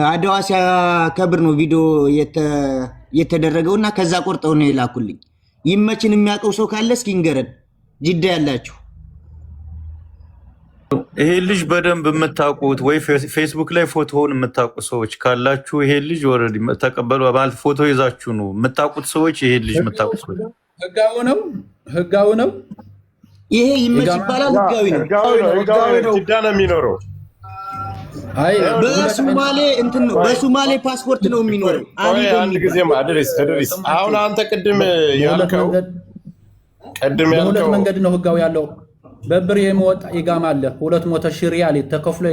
አድዋ ሲያከብር ነው ቪዲዮ የተደረገውና ከዛ ቆርጠው ነው የላኩልኝ። ይመችን የሚያውቀው ሰው ካለ እስኪ ንገረን፣ ጅዳ ያላችሁ። ይሄ ልጅ በደንብ የምታውቁት ወይ ፌስቡክ ላይ ፎቶውን የምታውቁ ሰዎች ካላችሁ ይሄ ልጅ ኦልሬዲ ተቀበሉ ማለት ፎቶ ይዛችሁ ነው የምታውቁት ሰዎች። ይሄ ልጅ የምታውቁት ሰዎች ህጋዊ ነው። ይሄ ይመች ይባላል። ህጋዊ ነው። ጅዳ ነው የሚኖረው። አይ በሶማሌ እንትን ነው፣ በሶማሌ ፓስፖርት ነው የሚኖረው። አንድ ጊዜ ድሪስ አሁን አንተ ቅድም ያልከው በሁለት መንገድ ነው ህጋዊ ያለው። በብር የሚወጣ ኢቃማ አለ 200 ሺህ ሪያል ተከፍሎ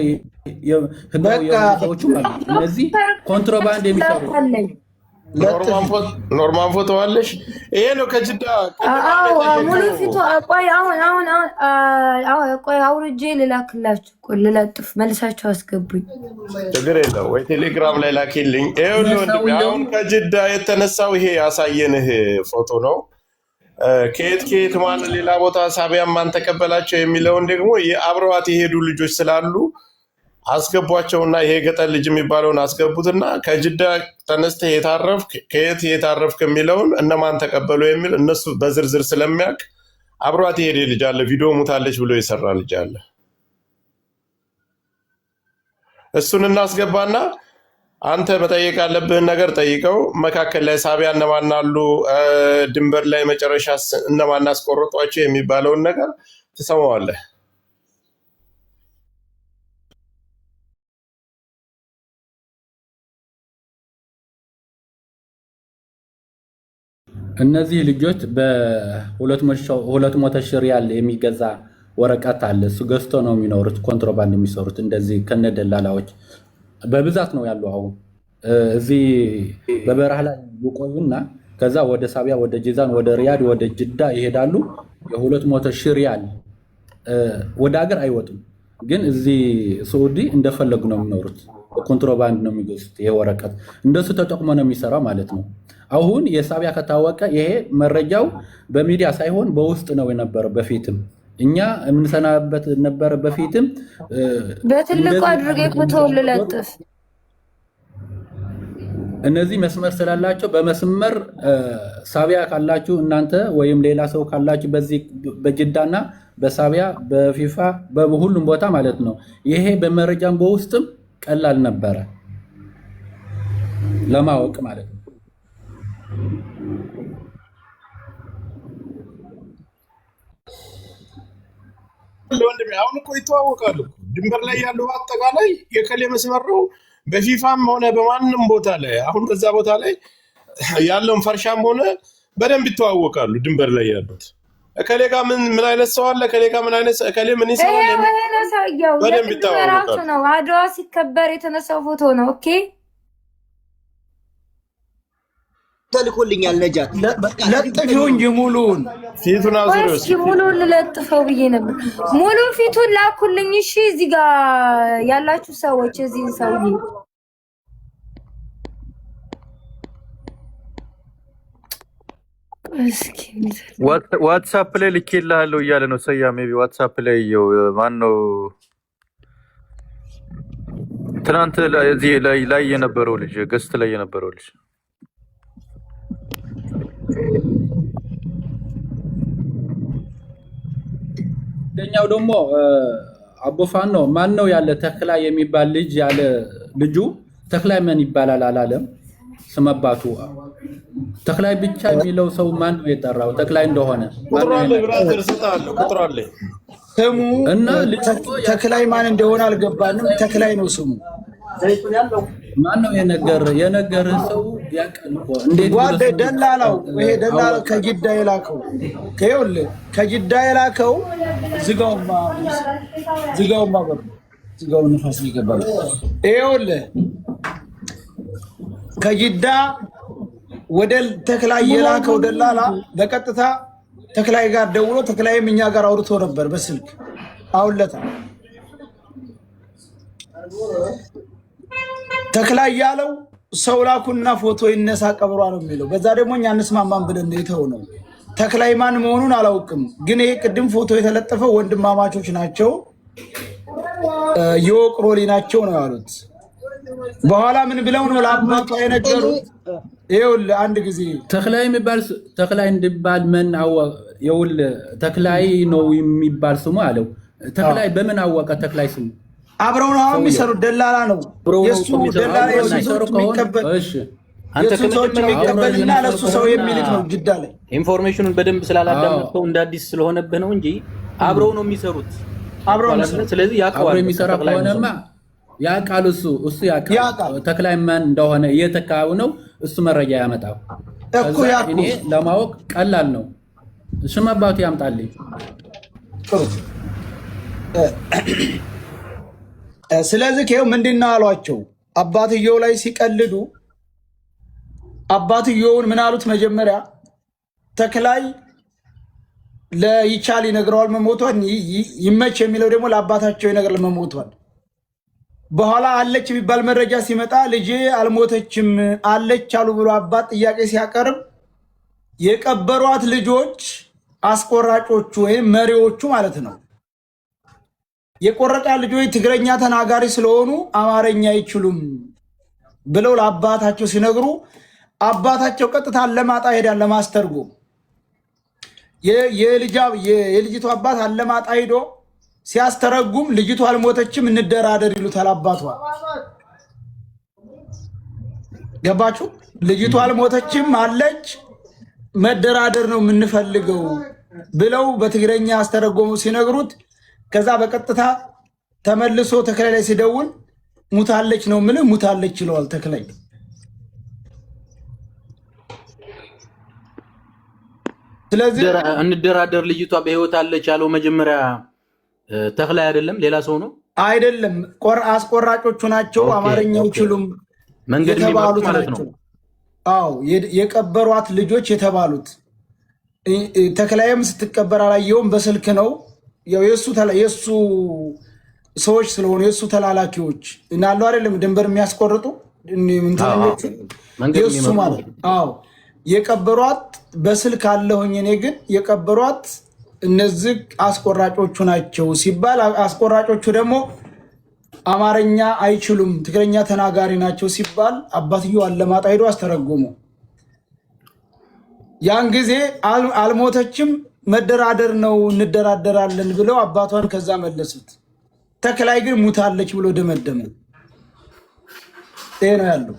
ህጋዊ ሰዎችም አሉ። እነዚህ ኮንትሮባንድ የሚሰሩ ኖርማን ፎቶ አለሽ? ይሄ ነው ከጅዳ ሙሉ ፊቱ። ቆይ አውርጄ ልላክላችሁ፣ ልለጥፍ፣ መልሳችሁ አስገቡኝ። ችግር የለው ወይ ቴሌግራም ላይ ላኪልኝ። አሁን ከጅዳ የተነሳው ይሄ ያሳየንህ ፎቶ ነው። ከየት ማን ሌላ ቦታ ሳቢያ ማን ተቀበላቸው የሚለውን ደግሞ የአብረዋት የሄዱ ልጆች ስላሉ አስገቧቸውና ይሄ ገጠር ልጅ የሚባለውን አስገቡትና ከጅዳ ተነስተህ የታረፍክ ከየት የታረፍክ የሚለውን እነማን ተቀበሉ የሚል እነሱ በዝርዝር ስለሚያውቅ አብሯት የሄደ ልጅ አለ፣ ቪዲዮ ሙታለች ብሎ የሰራ ልጅ አለ። እሱን እናስገባና አንተ መጠየቅ ያለብህን ነገር ጠይቀው። መካከል ላይ ሳቢያ እነማን አሉ፣ ድንበር ላይ መጨረሻ እነማን አስቆረጧቸው የሚባለውን ነገር ትሰማዋለህ። እነዚህ ልጆች በ200 ሺህ ሪያል የሚገዛ ወረቀት አለ። እሱ ገዝቶ ነው የሚኖሩት፣ ኮንትሮባንድ የሚሰሩት እንደዚህ ከነደላላዎች በብዛት ነው ያሉ። አሁን እዚህ በበረሃ ላይ ይቆዩና ከዛ ወደ ሳቢያ፣ ወደ ጂዛን፣ ወደ ሪያድ፣ ወደ ጅዳ ይሄዳሉ። የ200 ሺህ ሪያል ወደ ሀገር አይወጡም፣ ግን እዚህ ሳዑዲ እንደፈለጉ ነው የሚኖሩት። ኮንትሮባንድ ነው የሚገዙት። ይሄ ወረቀት እንደሱ ተጠቅሞ ነው የሚሰራው ማለት ነው። አሁን የሳቢያ ከታወቀ ይሄ መረጃው በሚዲያ ሳይሆን በውስጥ ነው የነበረው። በፊትም እኛ የምንሰናበት ነበረ። በፊትም በትልቁ አድርጌ ፎቶ ልለጥፍ። እነዚህ መስመር ስላላቸው በመስመር ሳቢያ ካላችሁ እናንተ ወይም ሌላ ሰው ካላችሁ በዚህ በጅዳና በሳቢያ በፊፋ በሁሉም ቦታ ማለት ነው። ይሄ በመረጃም በውስጥም ቀላል ነበረ ለማወቅ ማለት ነው። ወንድሜ አሁን እኮ ይተዋወቃሉ። ድንበር ላይ ያለው አጠቃላይ የከሌ መስመር ነው። በፊፋም ሆነ በማንም ቦታ ላይ አሁን በዛ ቦታ ላይ ያለውን ፈርሻም ሆነ በደንብ ይተዋወቃሉ። ድንበር ላይ ያሉት እከሌ ጋር ምን አይነት ሰው አለ፣ እከሌ ጋር ምን አይነት እከሌ ምን ይሰራል፣ በደንብ ይተዋወቃሉ ነው። አድዋ ሲከበር የተነሳው ፎቶ ነው። ኦኬ ተልኮልኛል። ነጃት ለጥፊው እንጂ ሙሉውን ፊቱን አዙር። እስኪ ሙሉውን ልለጥፈው ብዬ ነበር። ሙሉ ፊቱን ላኩልኝ። እሺ እዚህ ጋር ያላችሁ ሰዎች እዚህ ሰውዬ እስኪ ዋትሳፕ ላይ ልኬልሃለሁ እያለ ነው ሰያ። ሜይ ቢ ዋትሳፕ ላይ ማን ነው ትናንት እዚህ ላይ የነበረው ልጅ ገስት ላይ የነበረው ልጅ ደኛው ደግሞ አቦፋን ነው። ማን ነው ያለ ተክላ የሚባል ልጅ ያለ ልጁ ተክላ ምን ይባላል አላለም። ስመባቱ ተክላይ ብቻ የሚለው ሰው ማን ነው የጠራው? ተክላይ እንደሆነ ቁጥሩ አለ ብራዘር፣ እሰጥሃለሁ። ቁጥሩ አለ ስሙ እና ተክላይ ማን እንደሆነ አልገባንም። ተክላይ ነው ስሙ። ማን ነው የነገርህ ሰው ያውቃል እኮ። እንዴት ጓደ ደላላው ይሄ ደላላው ከጅዳ የላከው ከይኸውልህ ከጅዳ የላከው ዝጋውማ ዝጋው ንፋስ ይገባል። ይኸውልህ ከጅዳ ወደ ተክላይ የላከው ደላላ በቀጥታ ተክላይ ጋር ደውሎ ተክላይም እኛ ጋር አውርቶ ነበር በስልክ አውለታ ተክላይ ያለው ሰው ላኩና ፎቶ ይነሳ ቀብሯ ነው የሚለው። በዛ ደግሞ እኛ እንስማማን ብለን የተው ነው። ተክላይ ማን መሆኑን አላውቅም፣ ግን ይሄ ቅድም ፎቶ የተለጠፈው ወንድማማቾች ናቸው የወቅሮሊ ናቸው ነው ያሉት። በኋላ ምን ብለው ነው ለአባቷ የነገሩት? ይኸውልህ አንድ ጊዜ ተክላይ እንዲባል ምን አወቀ? ይኸውልህ ተክላይ ነው የሚባል ስሙ አለው። ተክላይ በምን አወቀ? ተክላይ ስሙ አብረው ነው የሚሰሩት። ደላላ ነው የሱ ደላላ የሱ ሰዎች የሚቀበልና ለሱ ሰው የሚልክ ነው። ጅዳ ላይ ኢንፎርሜሽኑን በደንብ ስላላዳመጥከው እንደ አዲስ ስለሆነብህ ነው እንጂ አብረው ነው የሚሰሩት። ስለዚህ ያውቀዋል። የሚሰራ ከሆነማ ያውቃል። እሱ ያውቃል ተክላይ ማን እንደሆነ እየተካው ነው እሱ መረጃ ያመጣው እኮ። እኔ ለማወቅ ቀላል ነው። ስም አባቱ ያምጣልኝ። ስለዚህ ከው ምንድነው አሏቸው። አባትየው ላይ ሲቀልዱ አባትየውን ምን አሉት? መጀመሪያ ተክላይ ለይቻል ይነግረዋል መሞቷን፣ ይመች የሚለው ደግሞ ለአባታቸው ይነግረዋል መሞቷን። በኋላ አለች የሚባል መረጃ ሲመጣ ልጄ አልሞተችም አለች አሉ ብሎ አባት ጥያቄ ሲያቀርብ የቀበሯት ልጆች አስቆራጮቹ ወይም መሪዎቹ ማለት ነው የቆረጣ ልጆች ትግረኛ ተናጋሪ ስለሆኑ አማርኛ አይችሉም ብለው ለአባታቸው ሲነግሩ አባታቸው ቀጥታ አለማጣ ሄዳን ለማስተርጎም የልጅቱ አባት አለማጣ ሄዶ ሲያስተረጉም ልጅቱ አልሞተችም እንደራደር ይሉታል አባቷ። ገባችሁ? ልጅቱ አልሞተችም አለች መደራደር ነው የምንፈልገው ብለው በትግረኛ አስተረጎሙ ሲነግሩት ከዛ በቀጥታ ተመልሶ ተክላይ ላይ ሲደውል ሙታለች ነው የምልህ ሙታለች ይለዋል ተክላይ። ስለዚህ እንደራደር ልጅቷ በህይወት አለች ያለው መጀመሪያ ተክላይ አይደለም ሌላ ሰው ነው አይደለም። አስቆራጮቹ ናቸው አማርኛ አይችሉም መንገድ የሚባሉት ማለት ነው። አዎ የቀበሯት ልጆች የተባሉት ተክላይም ስትቀበር አላየውም በስልክ ነው የሱ ሰዎች ስለሆኑ የሱ ተላላኪዎች እናለው አይደለም ድንበር የሚያስቆርጡ የሱ ማለት አዎ የቀበሯት በስልክ አለሁኝ እኔ ግን የቀበሯት እነዚህ አስቆራጮቹ ናቸው ሲባል አስቆራጮቹ ደግሞ አማርኛ አይችሉም ትግረኛ ተናጋሪ ናቸው ሲባል አባትየው አለማጣ ሄዶ አስተረጎሙ። ያን ጊዜ አልሞተችም መደራደር ነው እንደራደራለን ብለው አባቷን ከዛ መለሱት። ተክላይ ግን ሙታለች ብሎ ደመደመ። ይሄ ነው ያለው።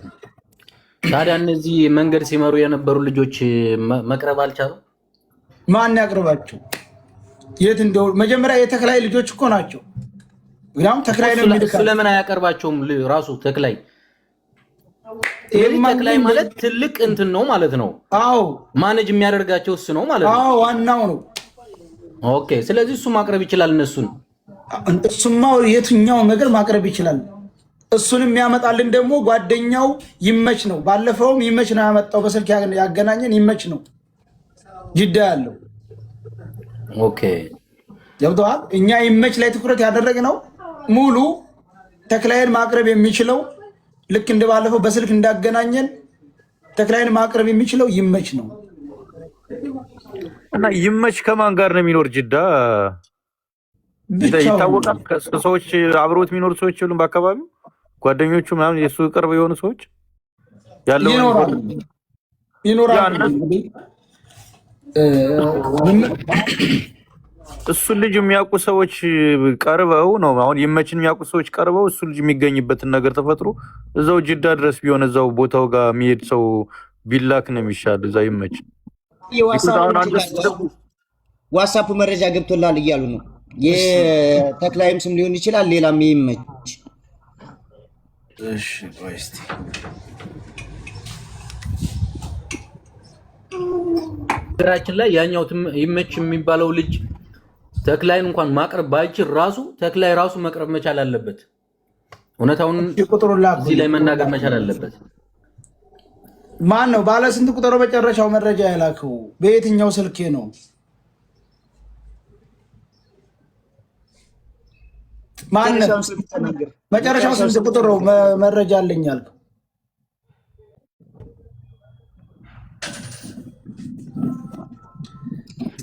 ታዲያ እነዚህ መንገድ ሲመሩ የነበሩ ልጆች መቅረብ አልቻሉ? ማን ያቅርባቸው? የት እንደው መጀመሪያ የተክላይ ልጆች እኮ ናቸው። ግራም ተክላይ ነው የሚልካ ስለምን አያቀርባቸውም? ራሱ ተክላይ ተክላይ ማለት ትልቅ እንትን ነው ማለት ነው። አዎ ማኔጅ የሚያደርጋቸው እሱ ነው ማለት ነው። አዎ ዋናው ነው። ኦኬ ስለዚህ እሱ ማቅረብ ይችላል። እሱማ የትኛው ነገር ማቅረብ ይችላል። እሱን የሚያመጣልን ደግሞ ጓደኛው ይመች ነው። ባለፈውም ይመች ነው ያመጣው። በስልክ ያገናኘን ይመች ነው ጅዳ ያለው። ኦኬ ገብቶሃል? እኛ ይመች ላይ ትኩረት ያደረግነው ሙሉ ተክላይን ማቅረብ የሚችለው ልክ እንደባለፈው በስልክ እንዳገናኘን ተክላይን ማቅረብ የሚችለው ይመች ነው። እና ይመች ከማን ጋር ነው የሚኖር? ጅዳ ይታወቃል። ሰዎች አብሮት የሚኖሩ ሰዎች ሁሉም በአካባቢው ጓደኞቹ ምናምን የሱ ቅርብ የሆኑ ሰዎች ያለው ይኖራል። እሱን ልጅ የሚያውቁ ሰዎች ቀርበው ነው አሁን ይመችን የሚያውቁ ሰዎች ቀርበው እሱ ልጅ የሚገኝበትን ነገር ተፈጥሮ እዛው ጅዳ ድረስ ቢሆን እዛው ቦታው ጋር የሚሄድ ሰው ቢላክ ነው የሚሻል። እዛ ይመች ዋትስአፕ መረጃ ገብቶላል እያሉ ነው። የተክላይም ስም ሊሆን ይችላል ሌላም ይመች። እሺ ቆይ እስቲ ግራችን ላይ ያኛው ይመች የሚባለው ልጅ ተክላይን እንኳን ማቅረብ ባይችል ራሱ ተክላይ ራሱ መቅረብ መቻል አለበት። እውነታውን እዚህ ላይ መናገር መቻል አለበት። ማን ነው ባለ ስንት ቁጥሩ መጨረሻው መረጃ ያላከው? በየትኛው ስልኬ ነው? ማን ነው መጨረሻው ስንት ቁጥሩ መረጃ አለኝ አልከው?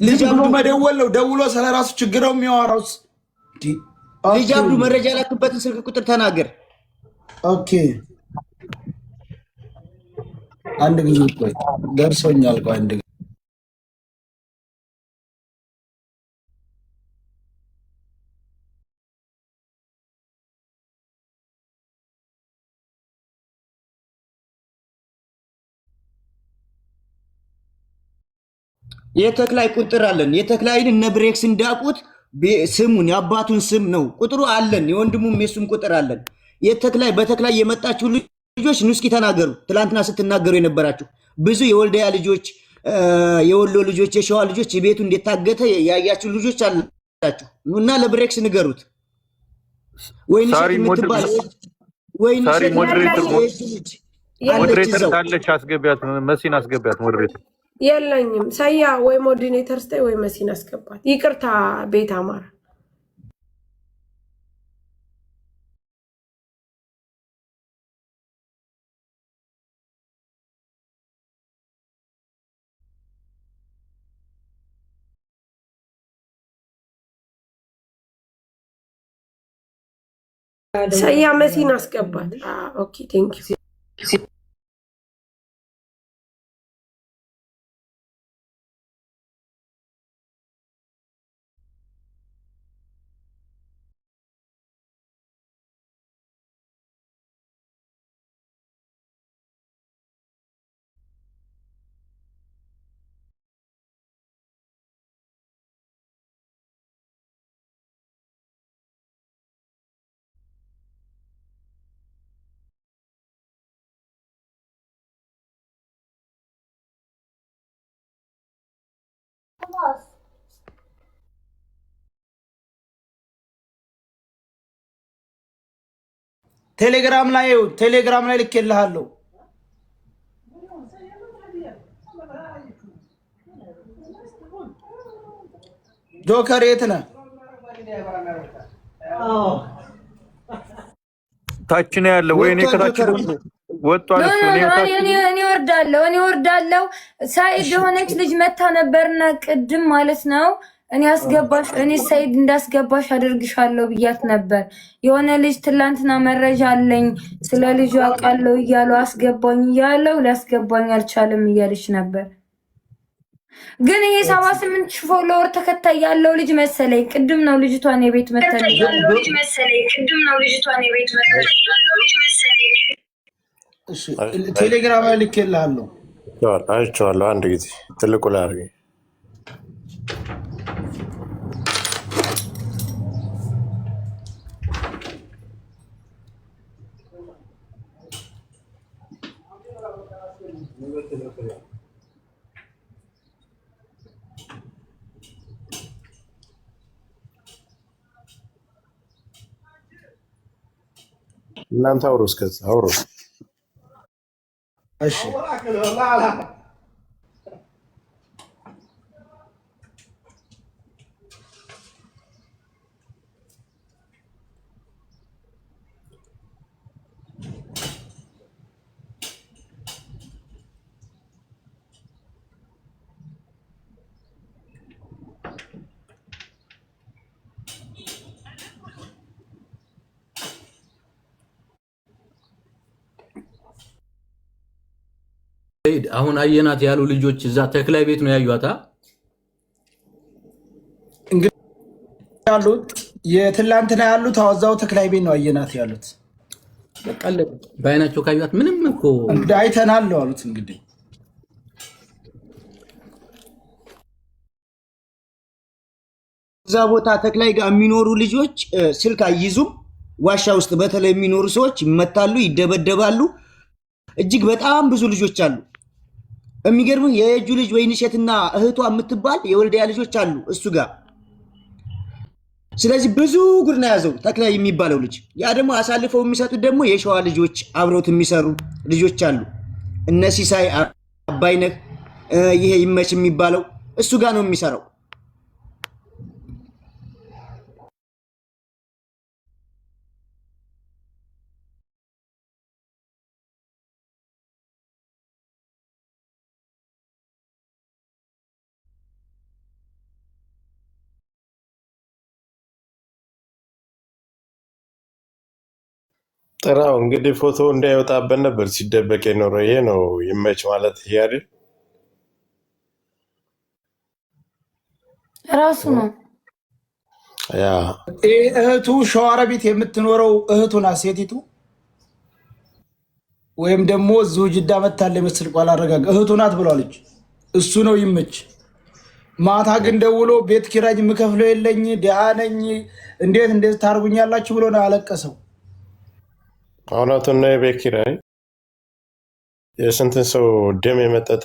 ልጅ ብሎ መደወል ነው። ደውሎ ስለራሱ ችግር ነው የሚያወራው። ልጅ አብዱ መረጃ ላክበትን ስልክ ቁጥር ተናገር። ኦኬ አንድ ጊዜ ቆይ ደርሶኛል። ቆይ አንድ ጊዜ የተክላይ ቁጥር አለን። የተክላይን እነ ብሬክስ እንዳቁት ስሙን የአባቱን ስም ነው ቁጥሩ አለን። የወንድሙም የሱም ቁጥር አለን። የተክላይ በተክላይ የመጣችሁ ልጆች ንስኪ ተናገሩ። ትላንትና ስትናገሩ የነበራችሁ ብዙ የወልደያ ልጆች፣ የወሎ ልጆች፣ የሸዋ ልጆች ቤቱ እንደታገተ ያያችሁ ልጆች አላችሁ እና ለብሬክስ ንገሩት። ወይን ሸት የምትባል ወይን ሸት ሞዴሬተር ካለች አስገቢያት፣ መሲን አስገቢያት ሞዴሬተር የለኝም። ሰያ ወይ ሞዲኔተር ስታይ ወይ መሲን አስገባት። ይቅርታ ቤት አማራ ሰያ መሲን አስገባት። ኦኬ ቴንክ ዩ። ቴሌግራም ላይ ልኬልሃለሁ። ጆከር የት ነህ? ታች ነው ያለው ወይ? እኔ ከታች ወጥቷል። እኔ ወርዳለሁ። ሳይድ የሆነች ልጅ መታ ነበርና ቅድም ማለት ነው እኔ ሳይድ እንዳስገባሽ አድርግሻለሁ ብያት ነበር። የሆነ ልጅ ትላንትና መረጃ አለኝ ስለ ልጁ አውቃለሁ እያለው አስገባኝ እያለው ሊያስገባኝ አልቻለም እያለች ነበር። ግን ይሄ 78 ሺህ ፎሎወር ተከታይ ያለው ልጅ መሰለኝ። ቅድም ነው ልጅቷን የቤት መተን ቴሌግራም ላይ ልኬልሃለሁ። አይቼዋለሁ። አንድ ጊዜ ትልቁ ላይ አድርጌ እናንተ አውሩ፣ እስከዛ አውሩ። እሺ አሁን አየናት ያሉ ልጆች እዛ ተክላይ ቤት ነው ያዩአታ። ያሉት የትላንትና ያሉት አዋዛው ተክላይ ቤት ነው አየናት ያሉት። በቃ በአይናቸው ካዩት ምንም እኮ አይተናል ነው አሉት። እንግዲህ እዛ ቦታ ተክላይ ጋር የሚኖሩ ልጆች ስልክ አይይዙም። ዋሻ ውስጥ በተለይ የሚኖሩ ሰዎች ይመታሉ፣ ይደበደባሉ። እጅግ በጣም ብዙ ልጆች አሉ። የሚገርምህ የእጁ ልጅ ወይንሸትና እህቷ የምትባል የወልዲያ ልጆች አሉ እሱ ጋር። ስለዚህ ብዙ ጉድ ነው ያዘው ተክላይ የሚባለው ልጅ። ያ ደግሞ አሳልፈው የሚሰጡት ደግሞ የሸዋ ልጆች አብረውት የሚሰሩ ልጆች አሉ። እነ ሲሳይ አባይነህ፣ ይሄ ይመች የሚባለው እሱ ጋር ነው የሚሰራው። ጥራው እንግዲህ ፎቶ እንዳይወጣበት ነበር ሲደበቅ የኖረው። ይሄ ነው ይመች ማለት ይሄ አይደል? ራሱ ነው ያ እህቱ ሸዋሮቢት የምትኖረው እህቱ ናት ሴቲቱ፣ ወይም ደግሞ እዚሁ ጅዳ መታለ መስል ቋል አረጋጋ እህቱ ናት ብሏለች። እሱ ነው ይመች። ማታ ግን ደውሎ ቤት ኪራይ የምከፍለው የለኝ ድሃ ነኝ እንዴት ታርጉኛላችሁ ብሎ ነው ያለቀሰው። እውነቱን ነው። የቤት ኪራይ የስንትን ሰው ደም የመጠጠ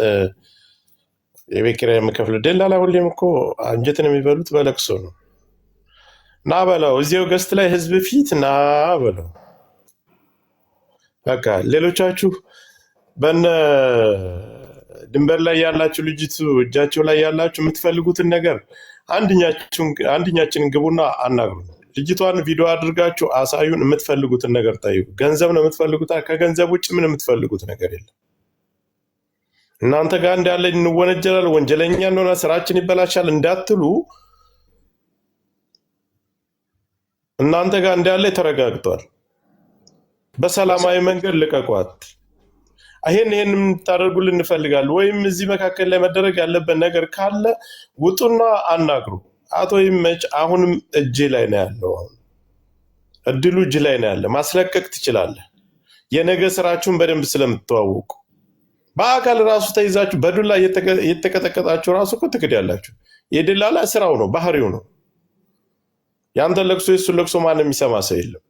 የቤት ኪራይ የምከፍል ደላላ ሁሌም እኮ አንጀትን የሚበሉት በለቅሶ ነው። ና በለው እዚያው ገስት ላይ ህዝብ ፊት ና በለው። በቃ ሌሎቻችሁ በነ ድንበር ላይ ያላችሁ ልጅቱ እጃቸው ላይ ያላችሁ የምትፈልጉትን ነገር አንድኛችንን ግቡና አናግሩ። ልጅቷን ቪዲዮ አድርጋችሁ አሳዩን። የምትፈልጉትን ነገር ጠይቁ። ገንዘብ ነው የምትፈልጉት። ከገንዘብ ውጭ ምን የምትፈልጉት ነገር የለም። እናንተ ጋር እንዳለ እንወነጀላል፣ ወንጀለኛ እንደሆነ ስራችን ይበላሻል እንዳትሉ እናንተ ጋር እንዳለ ተረጋግጧል። በሰላማዊ መንገድ ልቀቋት። ይሄን የምታደርጉልን እንፈልጋለን። ወይም እዚህ መካከል ላይ መደረግ ያለበት ነገር ካለ ውጡና አናግሩ። አቶ ይመች አሁንም እጅ ላይ ነው ያለው። አሁን እድሉ እጅ ላይ ነው ያለ። ማስለቀቅ ትችላለህ። የነገ ስራችሁን በደንብ ስለምትተዋወቁ በአካል ራሱ ተይዛችሁ በዱላ እየተቀጠቀጣችሁ ራሱ እኮ ትክዳላችሁ። የደላላ ስራው ነው፣ ባህሪው ነው። ያንተ ለቅሶ የሱን ለቅሶ ማንም የሚሰማ ሰው የለም።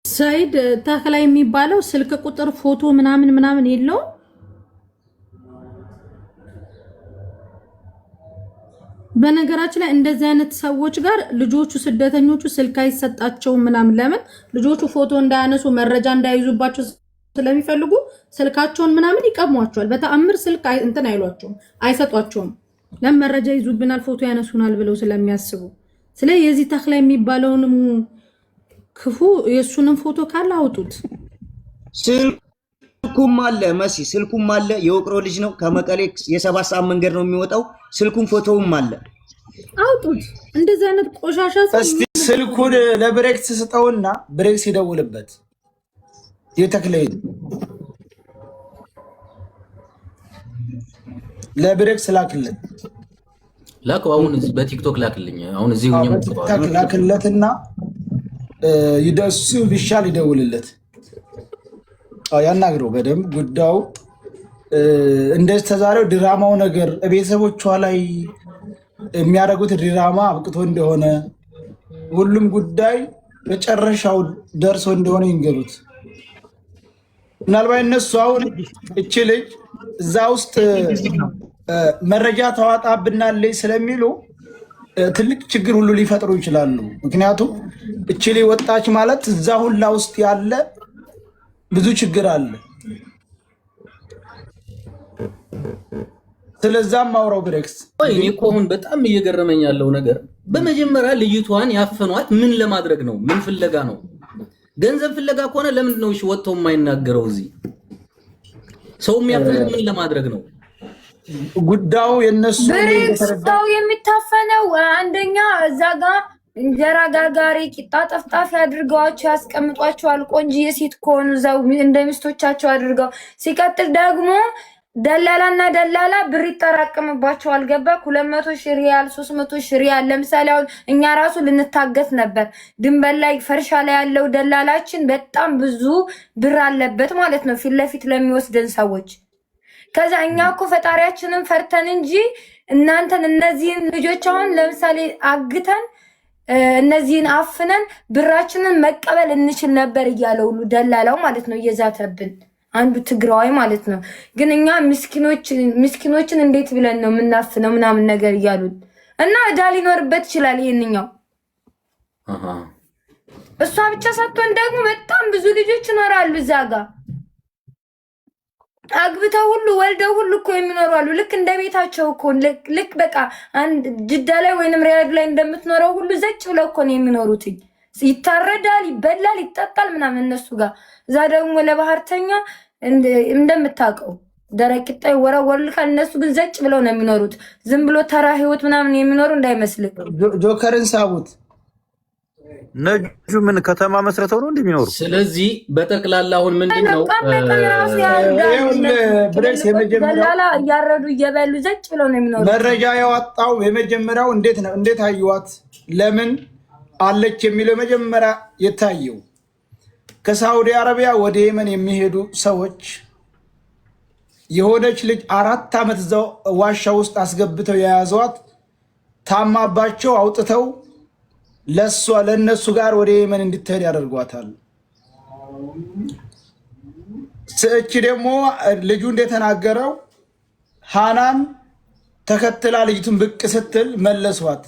ሰይድ ተክላይ የሚባለው ስልክ ቁጥር ፎቶ ምናምን የለውም። በነገራችን ላይ እንደዚህ አይነት ሰዎች ጋር ልጆቹ ስደተኞቹ ስልክ አይሰጣቸውም ምናምን። ለምን ልጆቹ ፎቶ እንዳያነሱ መረጃ እንዳይዙባቸው ስለሚፈልጉ ስልካቸውን ምናምን ይቀሟቸዋል። በተአምር ስልክ እንትን አይሏቸውም፣ አይሰጧቸውም። ለምን መረጃ ይዙብናል፣ ፎቶ ያነሱናል ብለው ስለሚያስቡ። ስለዚህ የዚህ ተክላይ የሚባለውንም ክፉ የሱንም ፎቶ ካለ አውጡት። ስልኩም አለ መሲ፣ ስልኩም አለ። የወቅሮ ልጅ ነው። ከመቀሌ የ7 ሰዓት መንገድ ነው የሚወጣው። ስልኩም ፎቶውም አለ። አውጡት። እንደዚህ አይነት ቆሻሻ እስቲ ስልኩን ለብሬክስ ስጠውና ብሬክስ ይደውልበት። የተክላይ ለብሬክስ ላክለት። ላከው። አሁን እዚህ በቲክቶክ ላክልኝ። አሁን እዚህ ሁኚ ላክለትና ይደሱ ቢሻል ይደውልለት። ያናግረው በደንብ ጉዳዩ እንደዚህ ተዛሬው ድራማው ነገር ቤተሰቦቿ ላይ የሚያደርጉት ድራማ አብቅቶ እንደሆነ ሁሉም ጉዳይ መጨረሻው ደርሶ እንደሆነ ይንገሩት። ምናልባት እነሱ አሁን እቺ ልጅ እዛ ውስጥ መረጃ ታዋጣብናለች ስለሚሉ ትልቅ ችግር ሁሉ ሊፈጥሩ ይችላሉ። ምክንያቱም እቺ ልጅ ወጣች ማለት እዛ ሁላ ውስጥ ያለ ብዙ ችግር አለ። ስለዛም አውራው ብሬክስ እኔ እኮ አሁን በጣም እየገረመኝ ያለው ነገር በመጀመሪያ ልጅቷን ያፈኗት ምን ለማድረግ ነው? ምን ፍለጋ ነው? ገንዘብ ፍለጋ ከሆነ ለምንድን ነው ወጥተው የማይናገረው? እዚህ ሰው የሚያፈኑት ምን ለማድረግ ነው? ጉዳዩ የነሱ ሰው የሚታፈነው አንደኛ እዛ ጋር እንጀራ ጋጋሪ ቂጣ ጠፍጣፊ አድርገዋቸው ያስቀምጧቸዋል። ቆንጆ የሴት ከሆኑ እዛው እንደ ሚስቶቻቸው አድርገው። ሲቀጥል ደግሞ ደላላና ደላላ ብር ይጠራቀምባቸዋል። ገባ 200 ሺህ ሪያል 300 ሺህ ሪያል። ለምሳሌ አሁን እኛ ራሱ ልንታገት ነበር ድንበር ላይ ፈርሻ ላይ ያለው ደላላችን በጣም ብዙ ብር አለበት ማለት ነው ፊት ለፊት ለሚወስደን ሰዎች። ከዛ እኛ እኮ ፈጣሪያችንን ፈርተን እንጂ እናንተን እነዚህን ልጆች አሁን ለምሳሌ አግተን እነዚህን አፍነን ብራችንን መቀበል እንችል ነበር እያለ ሁሉ ደላላው ማለት ነው እየዛተብን አንዱ ትግራዋይ ማለት ነው። ግን እኛ ምስኪኖችን እንዴት ብለን ነው የምናፍነው ምናምን ነገር እያሉን እና እዳ ሊኖርበት ይችላል ይሄንኛው። እሷ ብቻ ሳትሆን ደግሞ በጣም ብዙ ልጆች ይኖራሉ እዛ ጋር አግብተው ሁሉ ወልደው ሁሉ እኮ የሚኖሩ አሉ። ልክ እንደ ቤታቸው እኮ ልክ በቃ አንድ ጅዳ ላይ ወይንም ሪያድ ላይ እንደምትኖረው ሁሉ ዘጭ ብለው እኮ ነው የሚኖሩት። ይታረዳል፣ ይበላል፣ ይጠጣል ምናምን እነሱ ጋር። እዛ ደግሞ ለባህርተኛ እንደምታውቀው ደረቅ ቂጣ ይወረወርልካል። እነሱ ግን ዘጭ ብለው ነው የሚኖሩት። ዝም ብሎ ተራ ህይወት ምናምን የሚኖሩ እንዳይመስልህ። ጆከርን ሳቡት ነጁ ምን ከተማ መስረተው ነው እንደሚኖሩ። ስለዚህ በጠቅላላ አሁን ምንድነው ብሬክስ የመጀመሪያው እያረዱ እየበሉ ዘጭ ብለው ነው የሚኖሩ። መረጃ ያወጣው የመጀመሪያው እንዴት አዩዋት ለምን አለች የሚለው መጀመሪያ የታየው ከሳውዲ አረቢያ ወደ የመን የሚሄዱ ሰዎች የሆነች ልጅ 4 ዓመት እዛው ዋሻ ውስጥ አስገብተው የያዟት ታማባቸው አውጥተው ለነሱ ጋር ወደ የመን እንድትሄድ ያደርጓታል። እቺ ደግሞ ልጁ እንደተናገረው ሃናን ተከትላ ልጅቱን ብቅ ስትል መለሷት።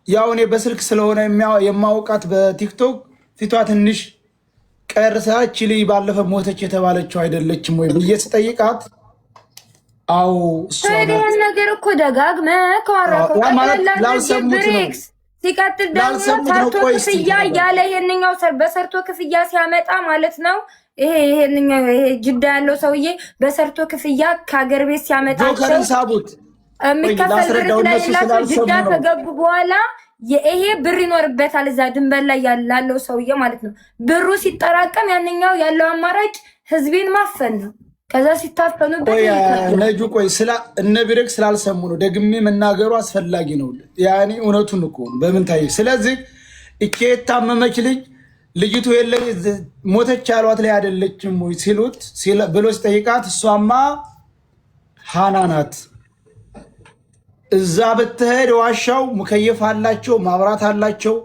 ያው እኔ በስልክ ስለሆነ የማውቃት በቲክቶክ ፊቷ ትንሽ ቀርሳች ልጅ ባለፈ ሞተች የተባለችው አይደለችም ወይ ብዬ ስጠይቃት አው እሷ ነገር እኮ ደጋግመህ ከወራከው ላልሰሙት ነው። ሲቀጥል ደግሞ ሰርቶ ክፍያ እያለ ይሄንኛው በሰርቶ ክፍያ ሲያመጣ ማለት ነው። ይሄንኛው ጅዳ ያለው ሰውዬ በሰርቶ ክፍያ ከሀገር ቤት ሲያመጣቸው ሳቡት የሚከፈል ብር ስለሌላቸው ጅዳ ከገቡ በኋላ ይሄ ብር ይኖርበታል እዛ ድንበር ላይ ያለው ሰውዬ ማለት ነው። ብሩ ሲጠራቀም ያንኛው ያለው አማራጭ ህዝቤን ማፈን ነው። ከዛ ሲታፈኑበት ነጁ ቆይ እነ ብሬክ ስላልሰሙ ነው ደግሜ መናገሩ አስፈላጊ ነው። ያኔ እውነቱን እኮ በምን ታየ። ስለዚህ እቺ የታመመች ልጅቱ የለኝ ሞተች ያሏት ላይ አይደለችም ወይ ሲሉት ብሎ ሲጠይቃት እሷማ ሃና ናት። እዛ ብትሄድ ዋሻው ሙከየፍ አላቸው፣ ማብራት አላቸው፣